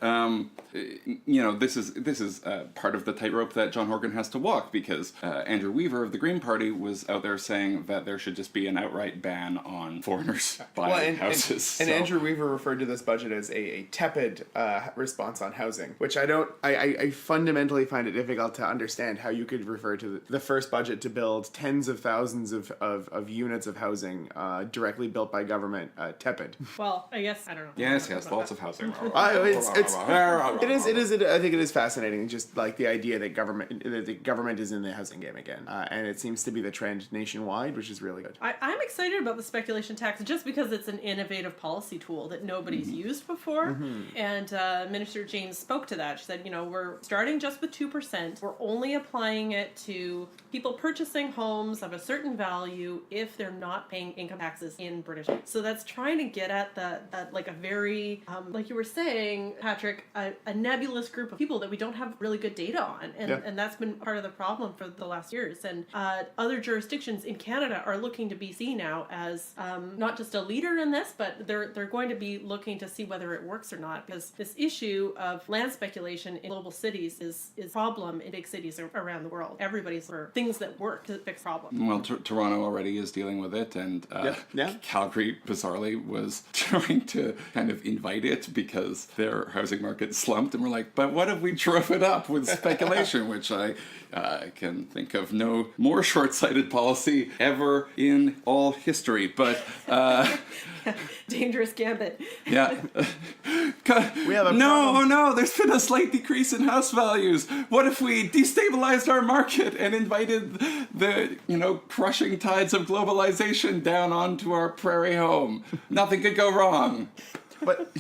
this is part of the tightrope that John Horgan has to walk, because Andrew Weaver of the Green Party was out there saying that there should just be an outright ban on foreigners buying houses. And Andrew Weaver referred to this budget as a tepid response on housing, which I fundamentally find it difficult to understand how you could refer to the first budget to build tens of thousands of units of housing directly built by government tepid. Well, I guess I don't know. Yes, lots of housing. It is. I think it is fascinating, just like the idea that the government is in the housing game again, and it seems to be the trend nationwide, which is really good. I'm excited about the speculation tax just because it's an innovative policy tool that nobody's used before. And Minister James spoke to that. She said, we're starting just with 2%. We're only applying it to people purchasing homes of a certain value if they're not paying income taxes in British. So that's trying to get at like a very, like you were saying, Patrick, a nebulous group of people that we don't have really good data on. And that's been part of the problem for the last years. And other jurisdictions in Canada are looking to BC now as not just a leader in this, but they're going to be looking to see whether it works or not, because this issue of land speculation in global cities is a problem in big cities around the world. Everybody's for things that work to fix problems. Well, Toronto already is dealing with it, and Calgary, bizarrely, was trying to kind of invite it because their housing market slumped, and we're like, but what if we drove it up with speculation, which I can think of no more short-sighted policy ever in all history, but... Dangerous gambit. Yeah. We have a No, there's been a slight decrease in house values. What if we destabilized our market and invited the, crushing tides of globalization down onto our prairie home? Nothing could go wrong. But...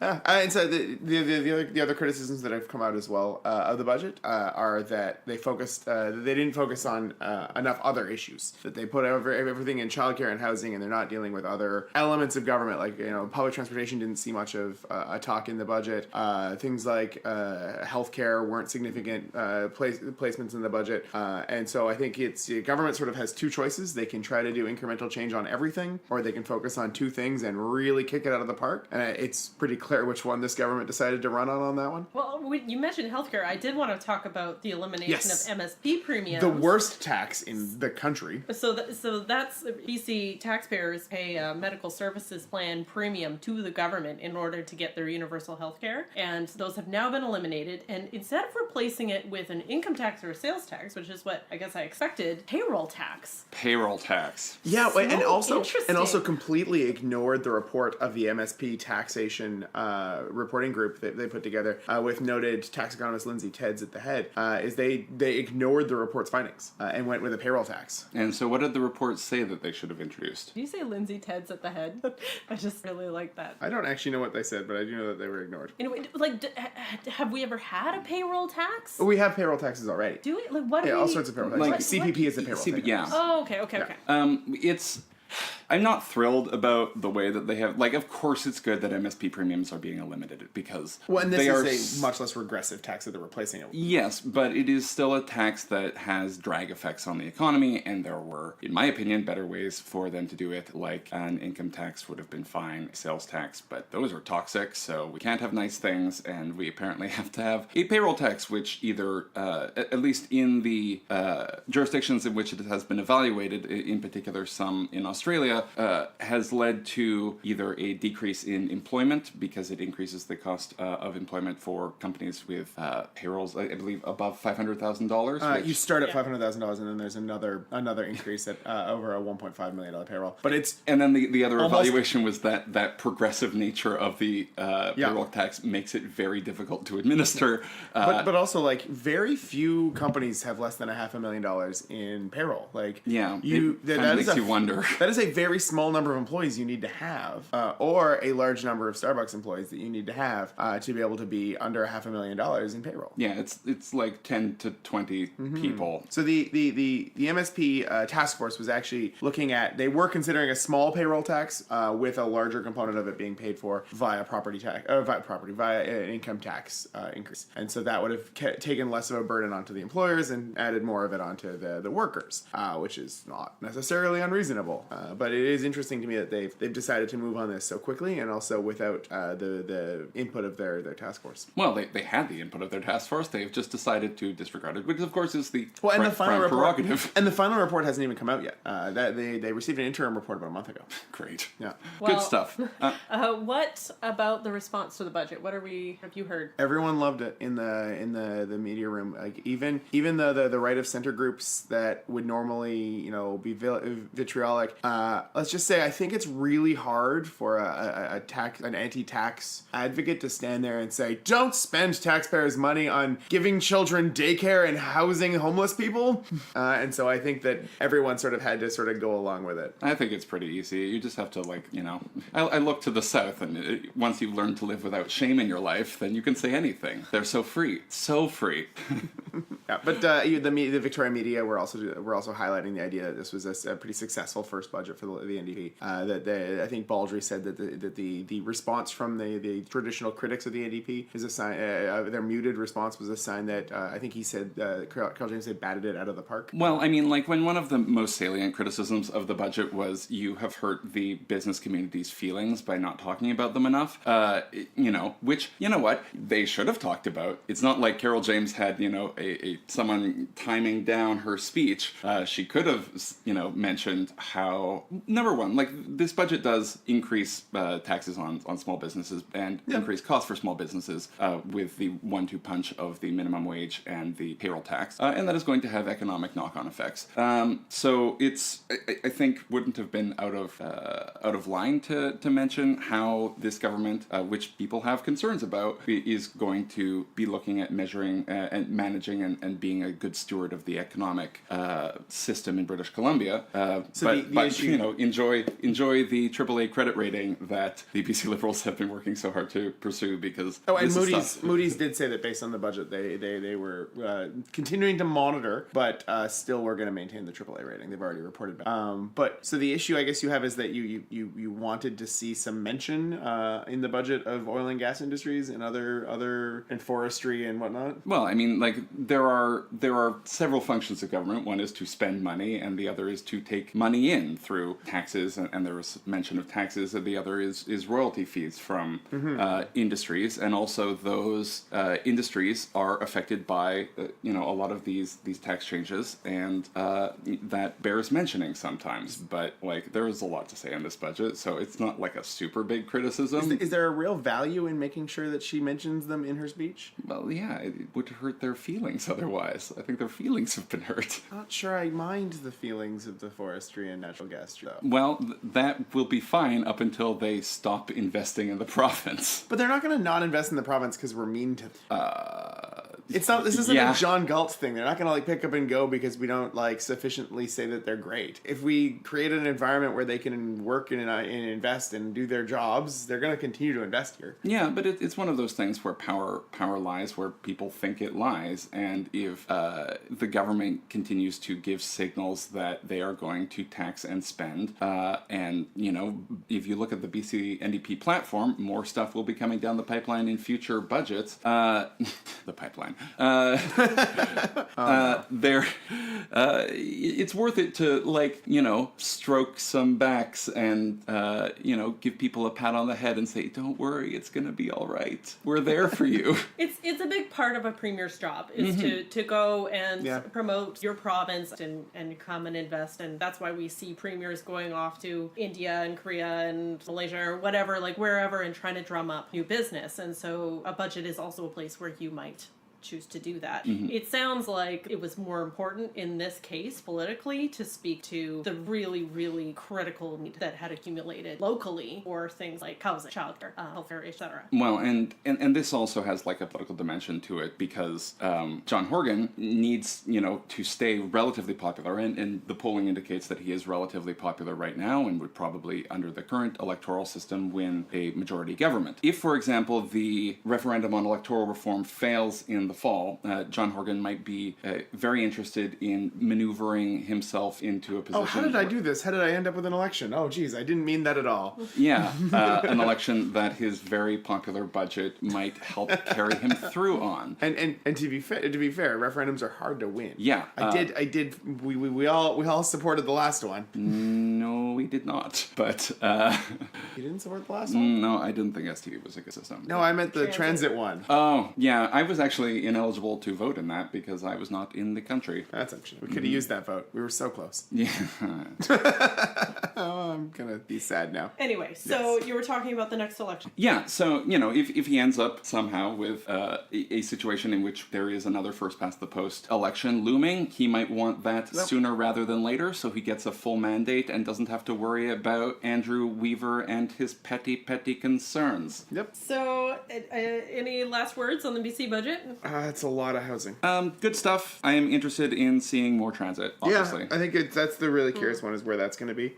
and so the other criticisms that have come out as well of the budget are that they didn't focus on enough other issues, that they put everything in childcare and housing, and they're not dealing with other elements of government, like public transportation didn't see much of a talk in the budget. Things like healthcare weren't significant placements in the budget, and so I think government sort of has two choices. They can try to do incremental change on everything, or they can focus on two things and really kick it out of the park. And it's pretty clear which one this government decided to run on that one. Well, you mentioned healthcare. I did want to talk about the elimination of MSP premiums. The worst tax in the country. So that's BC taxpayers pay a medical services plan premium to the government in order to get their universal healthcare, and those have now been eliminated. And instead of replacing it with an income tax or a sales tax, which is what I guess I expected, payroll tax. Yeah, So and also interesting. completely ignored the report of the MSP taxation reporting group that they put together with noted tax economist Lindsay Tedds at the head. Is they ignored the report's findings and went with a payroll tax. And so what did the report say that they should have introduced? Did you say Lindsay Tedds at the head? I just really like that. I don't actually know what they said, but I do know that they were ignored. Anyway, have we ever had a payroll tax? We have payroll taxes already. Do we? What? Yeah, all sorts of payroll taxes. Like CPP is a payroll tax. Yeah. Oh, okay. I'm not thrilled about the way that they have... Like, of course it's good that MSP premiums are being eliminated because and they are... this is a much less regressive tax that they're replacing it with. Yes, but it is still a tax that has drag effects on the economy, and there were, in my opinion, better ways for them to do it, like an income tax would have been fine, sales tax, but those are toxic, so we can't have nice things, and we apparently have to have a payroll tax, which either, at least in the jurisdictions in which it has been evaluated, in particular some in Australia, has led to either a decrease in employment because it increases the cost of employment for companies with payrolls, I believe, above $500,000. You start at $500,000, and then there's another increase at over a $1.5 million payroll. But it's and then the other evaluation was that progressive nature of the payroll tax makes it very difficult to administer. But also, like, very few companies have less than $500,000 in payroll. Like, that makes you wonder. That is a very small number of employees you need to have, or a large number of Starbucks employees that you need to have to be able to be under $500,000 in payroll. Yeah, it's like 10 to 20 people. So the MSP task force was actually looking at, they were considering a small payroll tax with a larger component of it being paid for via via an income tax increase. And so that would have taken less of a burden onto the employers and added more of it onto the workers, which is not necessarily unreasonable. But but it is interesting to me that they've decided to move on this so quickly and also without the input of their task force. Well, they had the input of their task force. They've just decided to disregard it, which of course is the And the prime final report, prerogative. and the final report hasn't even come out yet. That they received an interim report about a month ago. Great. Yeah. Well, Good stuff. What about the response to the budget? Have you heard? Everyone loved it in the media room. Like even the right of center groups that would normally be vitriolic. Let's just say I think it's really hard for an anti-tax advocate to stand there and say, don't spend taxpayers' money on giving children daycare and housing homeless people. And so I think that everyone sort of had to sort of go along with it. I think it's pretty easy. You just have to I look to the South, and once you've learned to live without shame in your life, then you can say anything. They're so free. So free. Yeah, but the Victoria media were also highlighting the idea that this was a pretty successful first budget for the NDP. I think Baldry said that the response from the traditional critics of the NDP is a sign. Their muted response was a sign that I think he said Carl James had batted it out of the park. Well, I mean, when one of the most salient criticisms of the budget was you have hurt the business community's feelings by not talking about them enough, which, you know what, they should have talked about. It's not like Carol James had, someone timing down her speech. She could have, mentioned how, number one, this budget does increase taxes on small businesses and increase costs for small businesses with the 1-2 punch of the minimum wage and the payroll tax, and that is going to have economic knock-on effects. So it's, I think, wouldn't have been out of line to mention how this government, which people have concerns about, is going to be looking at measuring and managing and being a good steward of the economic system in British Columbia. Enjoy the AAA credit rating that the BC Liberals have been working so hard to pursue because. Oh, and Moody's did say that based on the budget, they were continuing to monitor, but still were going to maintain the AAA rating. They've already reported back. But so the issue I guess you have is that you wanted to see some mention in the budget of oil and gas industries and other and forestry and whatnot. Well, I mean, there are several functions of government. One is to spend money, and the other is to take money in through taxes. And there was mention of taxes. And the other is royalty fees from industries, and also those industries are affected by a lot of these tax changes, and that bears mentioning sometimes. But there is a lot to say on this budget, so it's not like a super big criticism. Is there a real value in making sure that she mentions them in her speech? Well, yeah, it would hurt their feelings otherwise. I think their feelings have been hurt. I'm not sure I mind the feelings of the forestry and natural gas, though. Well, that will be fine up until they stop investing in the province. But they're not going to not invest in the province because we're mean to them. It's not. This isn't a John Galt thing. They're not going to pick up and go because we don't sufficiently say that they're great. If we create an environment where they can work and invest and do their jobs, they're going to continue to invest here. Yeah, but it's one of those things where power lies where people think it lies, and if the government continues to give signals that they are going to tax and spend, and if you look at the BC NDP platform, more stuff will be coming down the pipeline in future budgets. The pipeline. It's worth it to stroke some backs and give people a pat on the head and say, don't worry, it's gonna be all right, we're there for you. It's a big part of a premier's job is to go and promote your province and come and invest, and that's why we see premiers going off to India and Korea and Malaysia or whatever, wherever, and trying to drum up new business. And so a budget is also a place where you might choose to do that. It sounds like it was more important in this case politically to speak to the really, really critical need that had accumulated locally for things like housing, childcare, healthcare, etc. Well, and this also has a political dimension to it because John Horgan needs to stay relatively popular, and the polling indicates that he is relatively popular right now and would probably, under the current electoral system, win a majority government. If, for example, the referendum on electoral reform fails in the fall, John Horgan might be very interested in maneuvering himself into a position. Oh, how did I do this? How did I end up with an election? Oh, geez, I didn't mean that at all. Yeah, an election that his very popular budget might help carry him through on. And to be fair, referendums are hard to win. Yeah, I did. We all supported the last one. No, No, we did not. But You didn't support the last one? no, I didn't think STD was a good system. No, I meant the transit one. Oh, yeah, I was actually ineligible to vote in that because I was not in the country. That's unfortunate. We could have used that vote. We were so close. Yeah. Oh, I'm gonna be sad now. Anyway, so you were talking about the next election. Yeah, so, if he ends up somehow with a situation in which there is another first past the post election looming, he might want that sooner rather than later, so he gets a full mandate and doesn't have to worry about Andrew Weaver and his petty concerns. Yep. So, any last words on the BC budget? It's a lot of housing. Good stuff. I am interested in seeing more transit, obviously. Yeah, I think that's the really curious one is where that's going to be.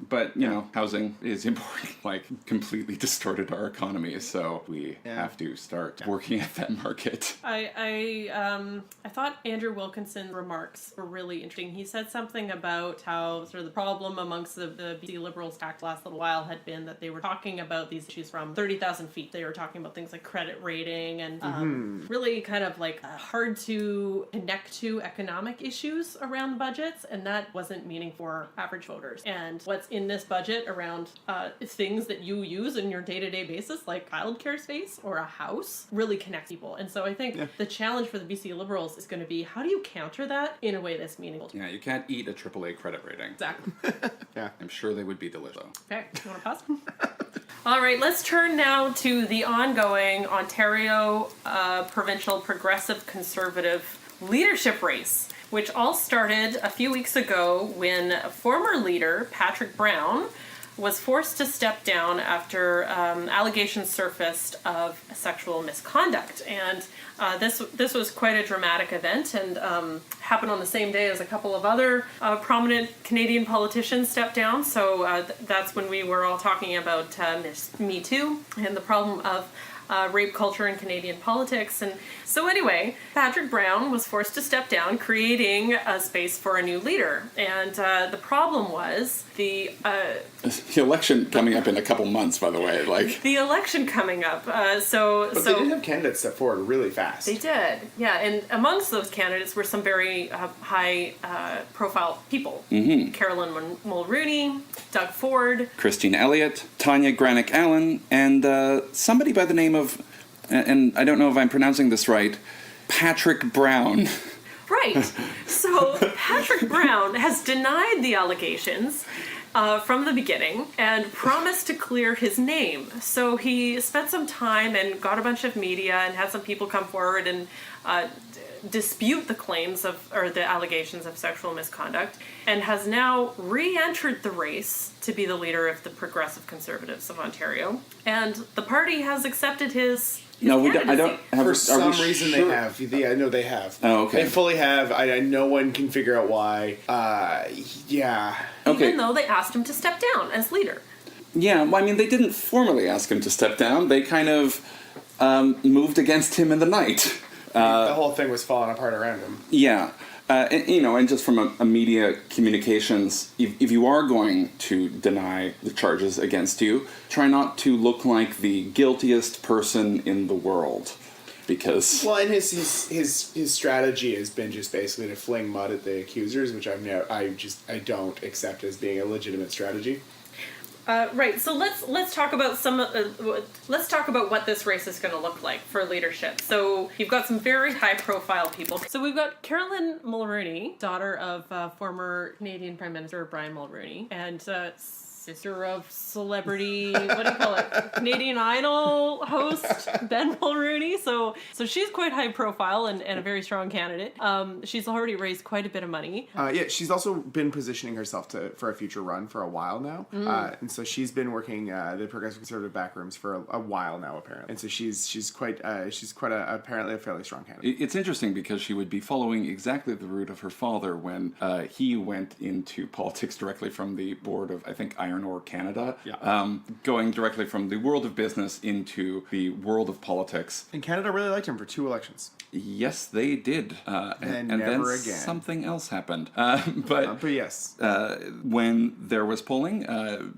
But, housing is important. Completely distorted our economy, so we have to start working at that market. I thought Andrew Wilkinson's remarks were really interesting. He said something about how sort of the problem amongst the BC Liberals act last little while had been that they were talking about these issues from 30,000 feet. They were talking about things like credit rating and really kind of hard to connect to economic issues around budgets, and that wasn't meaningful for average voters. And what's in this budget around things that you use in your day-to-day basis, like childcare space or a house, really connect people. And so I think the challenge for the BC Liberals is going to be, how do you counter that in a way that's meaningful? Yeah, you can't eat a AAA credit rating. Exactly. Yeah. I'm sure they would be delicious. Okay, you want to pause? All right, let's turn now to the ongoing Ontario provincial progressive conservative leadership race, which all started a few weeks ago when former leader Patrick Brown was forced to step down after allegations surfaced of sexual misconduct. And this was quite a dramatic event, and happened on the same day as a couple of other prominent Canadian politicians stepped down. So that's when we were all talking about Me Too and the problem of rape culture in Canadian politics. And so anyway, Patrick Brown was forced to step down, creating a space for a new leader. And the problem was the election coming up in a couple months, by the way. The election coming up. But they did have candidates step forward really fast. They did, yeah. And amongst those candidates were some very high-profile people. Mm-hmm. Carolyn Mulrooney, Doug Ford, Christine Elliott, Tanya Granick-Allen, and somebody by the name of, and I don't know if I'm pronouncing this right, Patrick Brown. Right. So Patrick Brown has denied the allegations from the beginning and promised to clear his name. So he spent some time and got a bunch of media and had some people come forward and dispute the claims or the allegations of sexual misconduct, and has now re-entered the race to be the leader of the Progressive Conservatives of Ontario. And the party has accepted his No, we don't. I don't. For some reason, they have. Yeah, I know they have. Oh, okay. They fully have. No one can figure out why. Yeah. Okay. Even though they asked him to step down as leader. Yeah, well, I mean, they didn't formally ask him to step down. They kind of moved against him in the night. The whole thing was falling apart around him. Yeah. And just from a media communications, if you are going to deny the charges against you, try not to look like the guiltiest person in the world, because and his strategy has been just basically to fling mud at the accusers, which I don't accept as being a legitimate strategy. Right. So let's talk about let's talk about what this race is going to look like for leadership. So you've got some very high-profile people. So we've got Carolyn Mulrooney, daughter of former Canadian Prime Minister Brian Mulroney, and sister of celebrity, what do you call it? Canadian Idol host Ben Mulrooney. So she's quite high profile and a very strong candidate. She's already raised quite a bit of money. She's also been positioning herself for a future run for a while now. And so she's been working the Progressive Conservative backrooms for a while now, apparently. And so she's quite apparently a fairly strong candidate. It's interesting because she would be following exactly the route of her father when he went into politics directly from the board of, I think, Iron iron ore Canada, Yeah. going directly from the world of business into the world of politics. And Canada really liked him for 2 elections. Yes, they did. And then never again. something else happened. But yes. when there was polling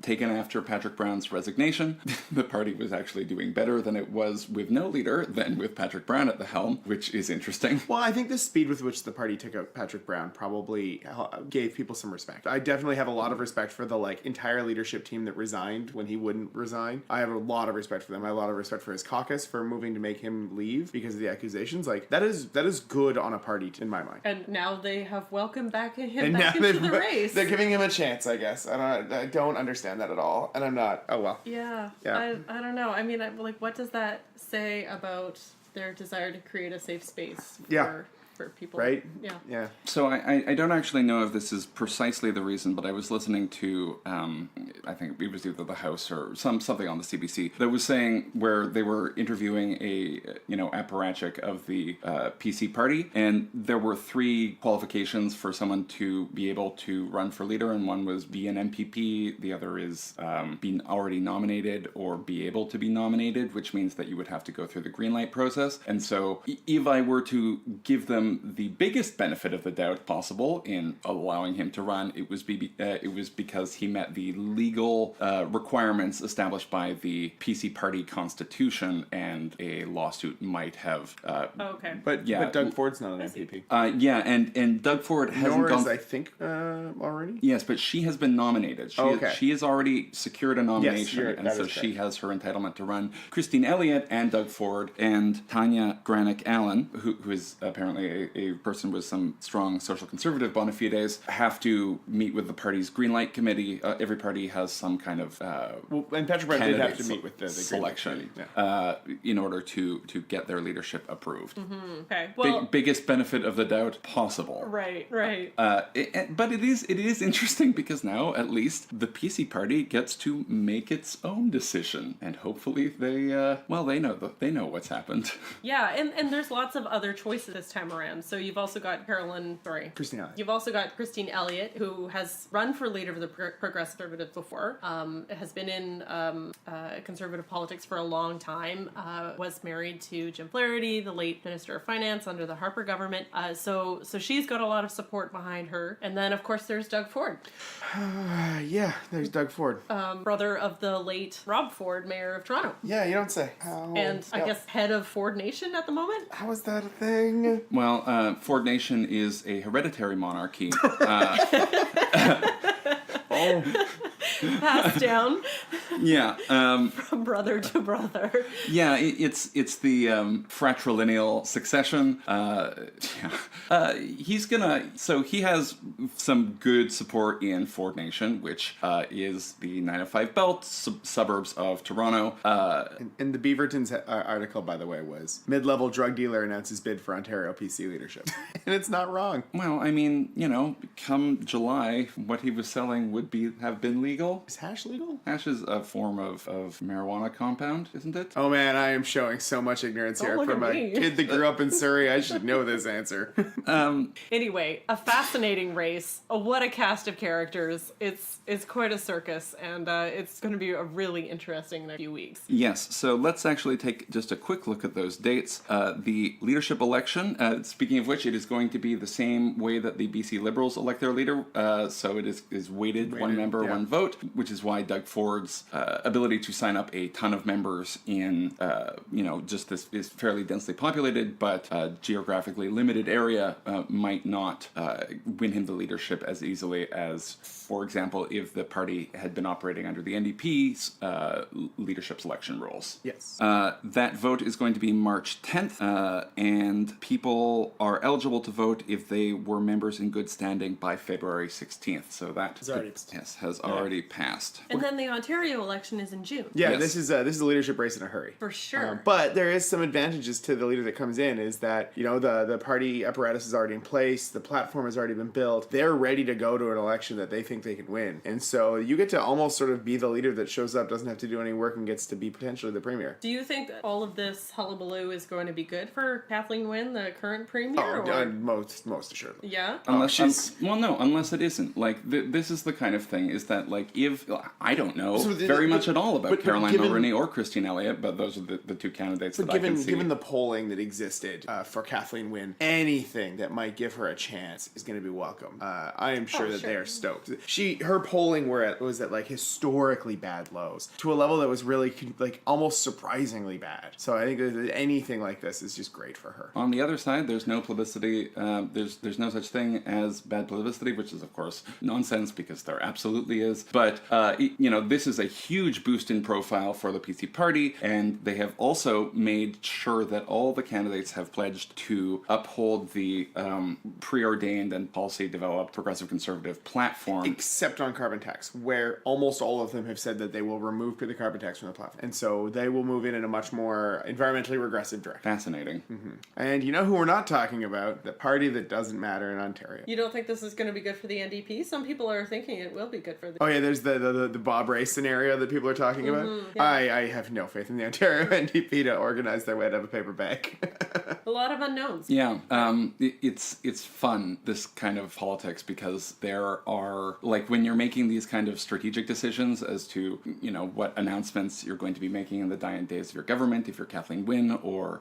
taken after Patrick Brown's resignation, the party was actually doing better than it was with no leader than with Patrick Brown at the helm, which is interesting. Well, I think the speed with which the party took out Patrick Brown probably gave people some respect. I definitely have a lot of respect for the entire leadership team that resigned when he wouldn't resign. I have a lot of respect for them. I have a lot of respect for his caucus for moving to make him leave because of the accusations. That is good on a party in my mind. And now they have welcomed him And back now into the race. they're giving him a chance, I guess. I don't understand that at all, and I'm not. Oh well. Yeah. I don't know. I mean, what does that say about their desire to create a safe space for people? Right? Yeah. So I don't actually know if this is precisely the reason, but I was listening to I think it was either the House or something on the CBC that was saying where they were interviewing a apparatchik of the PC party, and there were 3 qualifications for someone to be able to run for leader, and one was be an MPP, the other is being already nominated or be able to be nominated, which means that you would have to go through the green light process. And so if I were to give them the biggest benefit of the doubt possible in allowing him to run, it was because he met the legal requirements established by the PC party constitution, and a lawsuit might have. Okay. But Doug Ford's not an MPP. And Doug Ford hasn't Nor gone. is, I think, already. Yes, but she has been nominated. She has already secured a nomination, and so she has her entitlement to run. Christine Elliott and Doug Ford and Tanya Granick Allen, who is apparently a person with some strong social conservative bona fides, have to meet with the party's green light committee. Every party has some kind of and Patrick Brown did have to meet with the selection in order to get their leadership approved. Mm-hmm. Okay. Well, biggest benefit of the doubt possible. Right. But it is interesting because now at least the PC party gets to make its own decision, and hopefully they know what's happened. Yeah, and there's lots of other choices this time around. So you've also got Christine Elliott. You've also got Christine Elliott, who has run for leader of the Progressive Conservatives before. Has been in conservative politics for a long time. Was married to Jim Flaherty, the late Minister of Finance under the Harper government. So she's got a lot of support behind her. And then of course there's Doug Ford. There's Doug Ford. Brother of the late Rob Ford, Mayor of Toronto. Yeah, you don't say. I guess head of Ford Nation at the moment. How is that a thing? Well, Ford Nation is a hereditary monarchy. Passed down Yeah. from brother to brother. Yeah, it's the fratrilineal succession. He has some good support in Ford Nation, which is the 905 belt suburbs of Toronto. And the Beaverton's article, by the way, was mid-level drug dealer announces bid for Ontario PC leadership. And it's not wrong. Well, I mean, come July, what he was selling would have been legal. Is hash legal? Hash is a form of marijuana compound, isn't it? Oh man, I am showing so much ignorance here look from at a me. kid that grew up in Surrey. I should know this answer. Anyway, a fascinating race. What a cast of characters. It's quite a circus, and it's going to be a really interesting few weeks. Yes, so let's actually take just a quick look at those dates. The leadership election, speaking of which, it is going to be the same way that the BC Liberals elect their leader, so it is weighted, one member, one vote, which is why Doug Ford's ability to sign up a ton of members in, just this is fairly densely populated, but geographically limited area might not win him the leadership as easily as, for example, if the party had been operating under the NDP's leadership selection rules. Yes. That vote is going to be March 10th, and people are eligible to vote if they were members in good standing by February 16th. So that has already passed. And then the Ontario election is in June. Yeah, Yes. this is a leadership race in a hurry. For sure. But there is some advantages to the leader that comes in, is that, the party apparatus is already in place, the platform has already been built, they're ready to go to an election that they think they can win. And so you get to almost sort of be the leader that shows up, doesn't have to do any work, and gets to be potentially the premier. Do you think that all of this hullabaloo is going to be good for Kathleen Wynne, the current premier? Most assuredly. Yeah? Unless it isn't. Like, this is the kind of thing, is that, like, if I don't know So very much at all about but Caroline given- Mulroney or Christine Elliott, but those are the two candidates that I can see. Given the polling that existed for Kathleen Wynne, anything that might give her a chance is going to be welcome. I am sure that they are stoked. Her polling was at like historically bad lows to a level that was really like almost surprisingly bad. So I think that anything like this is just great for her. On the other side, there's no publicity. There's no such thing as bad publicity, which is of course nonsense because there absolutely is. But this is a huge boost in profile for the PC party, and they have also made sure that all the candidates have pledged to uphold the preordained and policy developed progressive conservative platform. Except on carbon tax, where almost all of them have said that they will remove the carbon tax from the platform. And so they will move in a much more environmentally regressive direction. Fascinating. Mm-hmm. And you know who we're not talking about? The party that doesn't matter in Ontario. You don't think this is going to be good for the NDP? Some people are thinking it will be good for the... Oh yeah, there's the Bob Rae scenario that people are talking about. Yeah. I have no faith in the Ontario NDP to organize their way out of a paper bag. A lot of unknowns. Yeah, it's fun, this kind of politics, because there are, like, when you're making these kind of strategic decisions as to, what announcements you're going to be making in the dying days of your government, if you're Kathleen Wynne, or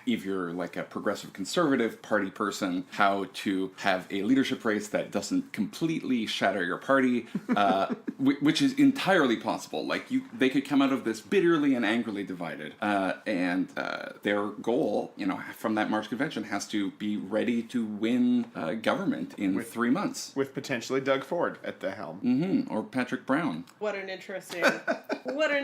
if you're like a progressive conservative party person, how to have a leadership race that doesn't completely shatter your party, which is entirely possible. Like, they could come out of this bitterly and angrily divided, and their goal, from that March convention has to be ready to win government in 3 months. With potentially Doug Ford at the helm. Mm-hmm. Or Patrick Brown. What an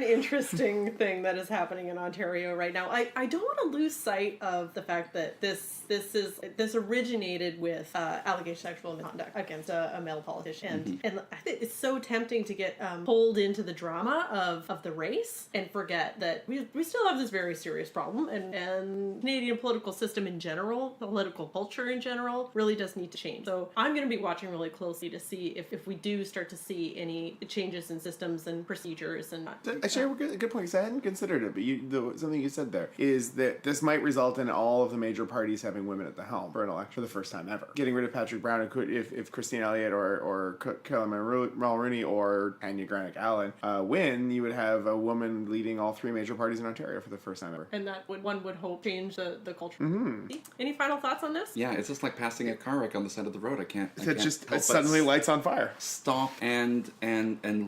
interesting thing that is happening in Ontario right now. I don't want to lose sight of the fact that this originated with alleged sexual misconduct against a male politician, and I think it's so tempting to get pulled into the drama of the race and forget that we still have this very serious problem, and Canadian political system in general, political culture in general, really does need to change. So I'm going to be watching really closely to see if we do start to see any changes in systems and procedures and Actually, a good point, because I hadn't considered it, but something you said there is that this might result in all of the major parties having women at the helm for an election for the first time ever. Getting rid of Patrick Brown, if Christine Elliott or Caroline Mulroney or Anya Granick-Allen win, you would have a woman leading all three major parties in Ontario for the first time ever. And that one would hope change the culture. Mm-hmm. Any final thoughts on this? Yeah, it's just like passing a car wreck on the side of the road. I can't It suddenly lights on fire. Stop and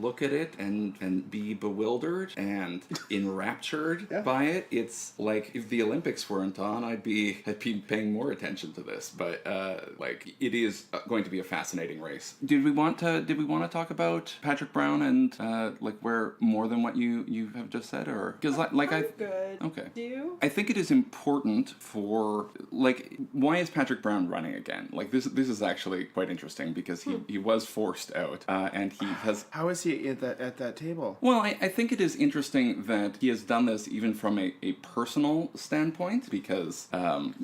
look at it and be bewildered and enraptured by it. It's like, if the Olympics weren't on, I'd be paying more attention to this. But it is going to be a fascinating race. Did we want to talk about Patrick Brown and where more than what you have just said, or because I'm good. Okay. Do you? I think it is important for, why is Patrick Brown running again? This is actually quite interesting, because he was forced out, and he has... How is he at that table? Well, I think it is interesting that he has done this even from a personal standpoint, because,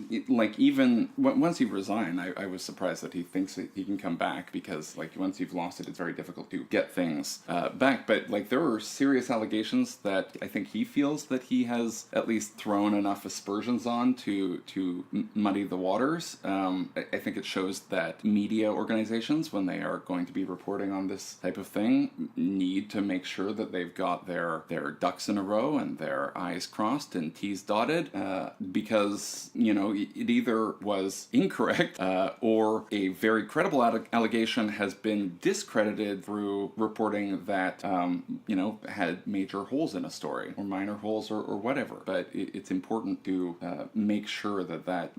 even once he resigned, I was surprised that he thinks that he can come back, because, once you've lost it, it's very difficult to get things back. But, there are serious allegations that I think he feels that he has at least thrown enough aspersions on to muddy the waters. I think it shows that media organizations, when they are going to be reporting on this type of thing, need to make sure that they've got their ducks in a row and their I's crossed and T's dotted, because, it either was incorrect or a very credible allegation has been discredited through reporting that, had major holes in a story, or minor holes, or whatever. But it's important to make sure that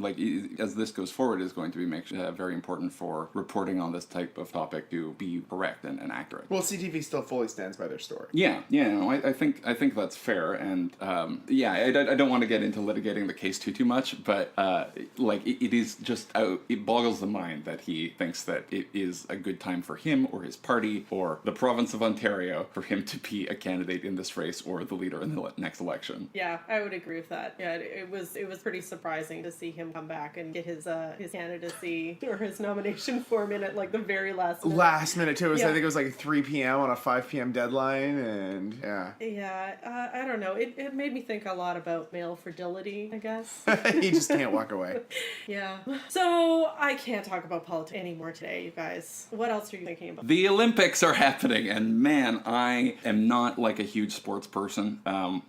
as this goes forward, is going to be very important for reporting on this type of topic to be correct and accurate. Well, CTV still fully stands by their story. I think that's fair, and I don't want to get into litigating the case too much, but it is just it boggles the mind that he thinks that it is a good time for him or his party or the province of Ontario for him to be a candidate in this race or the leader in the next election. Yeah, I would agree with that. Yeah, it was pretty surprising to see him come back and get his candidacy or his nomination form in at the very last minute. Last minute too. I think it was 3 p.m. on a 5 p.m. deadline, and I don't know. It made me think a lot about male fragility, I guess. He just can't walk away. Yeah. So I can't talk about politics anymore today, you guys. What else are you thinking about? The Olympics are happening, and man, I am not like a huge sports person,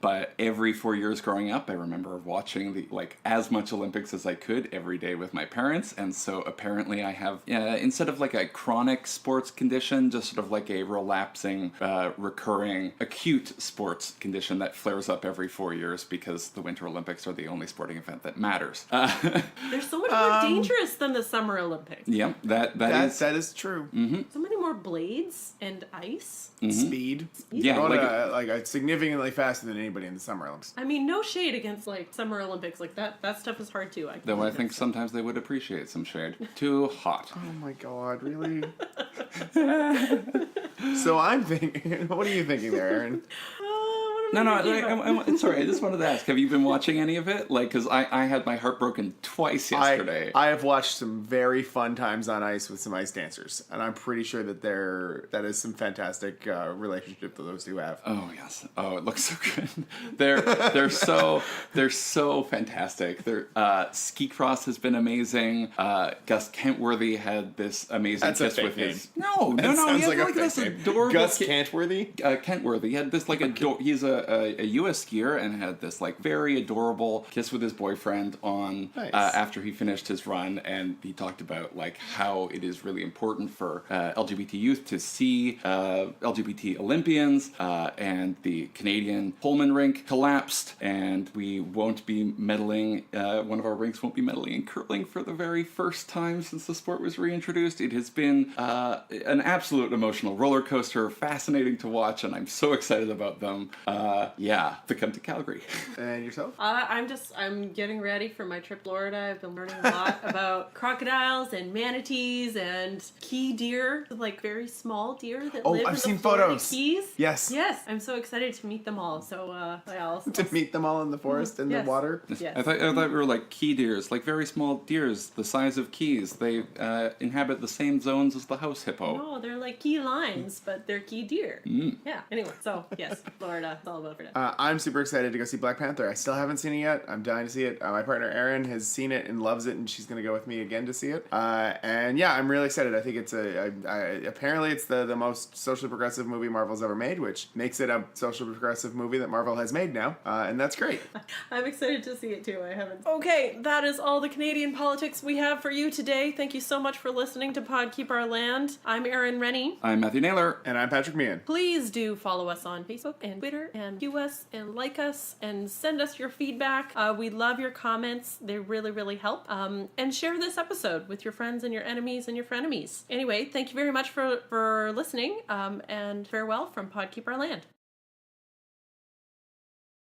but every 4 years growing up, I remember watching the as much Olympics as I could every day with my parents, and so apparently I have, instead of like a chronic sports condition, just sort of like a relapsing, recurring, acute sports condition that flares up every 4 years because the Winter Olympics are the only sporting event that matters. They're so much more dangerous than the Summer Olympics. Yep, that is true. So many more blades and ice. Speed. Yeah, Rhoda, significantly faster than anybody in the Summer Olympics. I mean, no shade against like Summer Olympics. Like that stuff is hard too. Though I think sometimes they would appreciate some shade. Too hot. Oh my god, really? So I'm thinking, what are you thinking there, Erin? No, sorry, I just wanted to ask, have you been watching any of it? Because I had my heart broken twice yesterday. I have watched some very fun times on ice with some ice dancers, and I'm pretty sure that that is some fantastic relationship that those two have. Oh yes. Oh, it looks so good. They're so fantastic. Ski Cross has been amazing. Gus Kentworthy had this amazing kiss with his. No. Sounds He like had a this fake name. adorable Gus Kentworthy. Kentworthy. He had this he's a U.S. skier and had this very adorable kiss with his boyfriend on Nice. After he finished his run, and he talked about how it is really important for LGBT youth to see LGBT Olympians, and the Canadian Pullman rink collapsed, and we won't be medaling. One of our rinks won't be medaling in curling for the very first time since the sport was reintroduced. It has been an absolute emotional roller coaster, fascinating to watch, and I'm so excited about them. To come to Calgary. And yourself? I'm getting ready for my trip to Florida. I've been learning a lot about crocodiles and manatees and key deer, very small deer that live in I've the seen Florida photos. Keys. Yes. Yes, I'm so excited to meet them all. So, To meet them all in the forest in the Yes. water. Yes. I thought we were key deers, very small deers, the size of keys. They inhabit the same zones as the house hippo. No, they're like key lions, but they're key deer. Yeah. Anyway, so yes, Florida. It's all about Florida. I'm super excited to go see Black Panther. I still haven't seen it yet. I'm dying to see it. My partner Erin has seen it and loves it, and she's going to go with me again to see it. I'm really excited. I think it's apparently it's the most socially progressive movie Marvel's ever made, which makes it a socially progressive movie that Marvel has made now, and that's great. I'm excited to see it too. I haven't. Okay, that is all the Canadian politics we have for you today. Thank you so much for listening to Pod Keep Our Land. I'm Erin Rennie. I'm Matthew Naylor. And I'm Patrick Meehan. Please do follow us on Facebook and Twitter and view us and like us and send us your feedback. We love your comments. They really, really help. And share this episode with your friends and your enemies and your frenemies. Anyway, thank you very much for listening, and farewell from Pod Keep Our Land.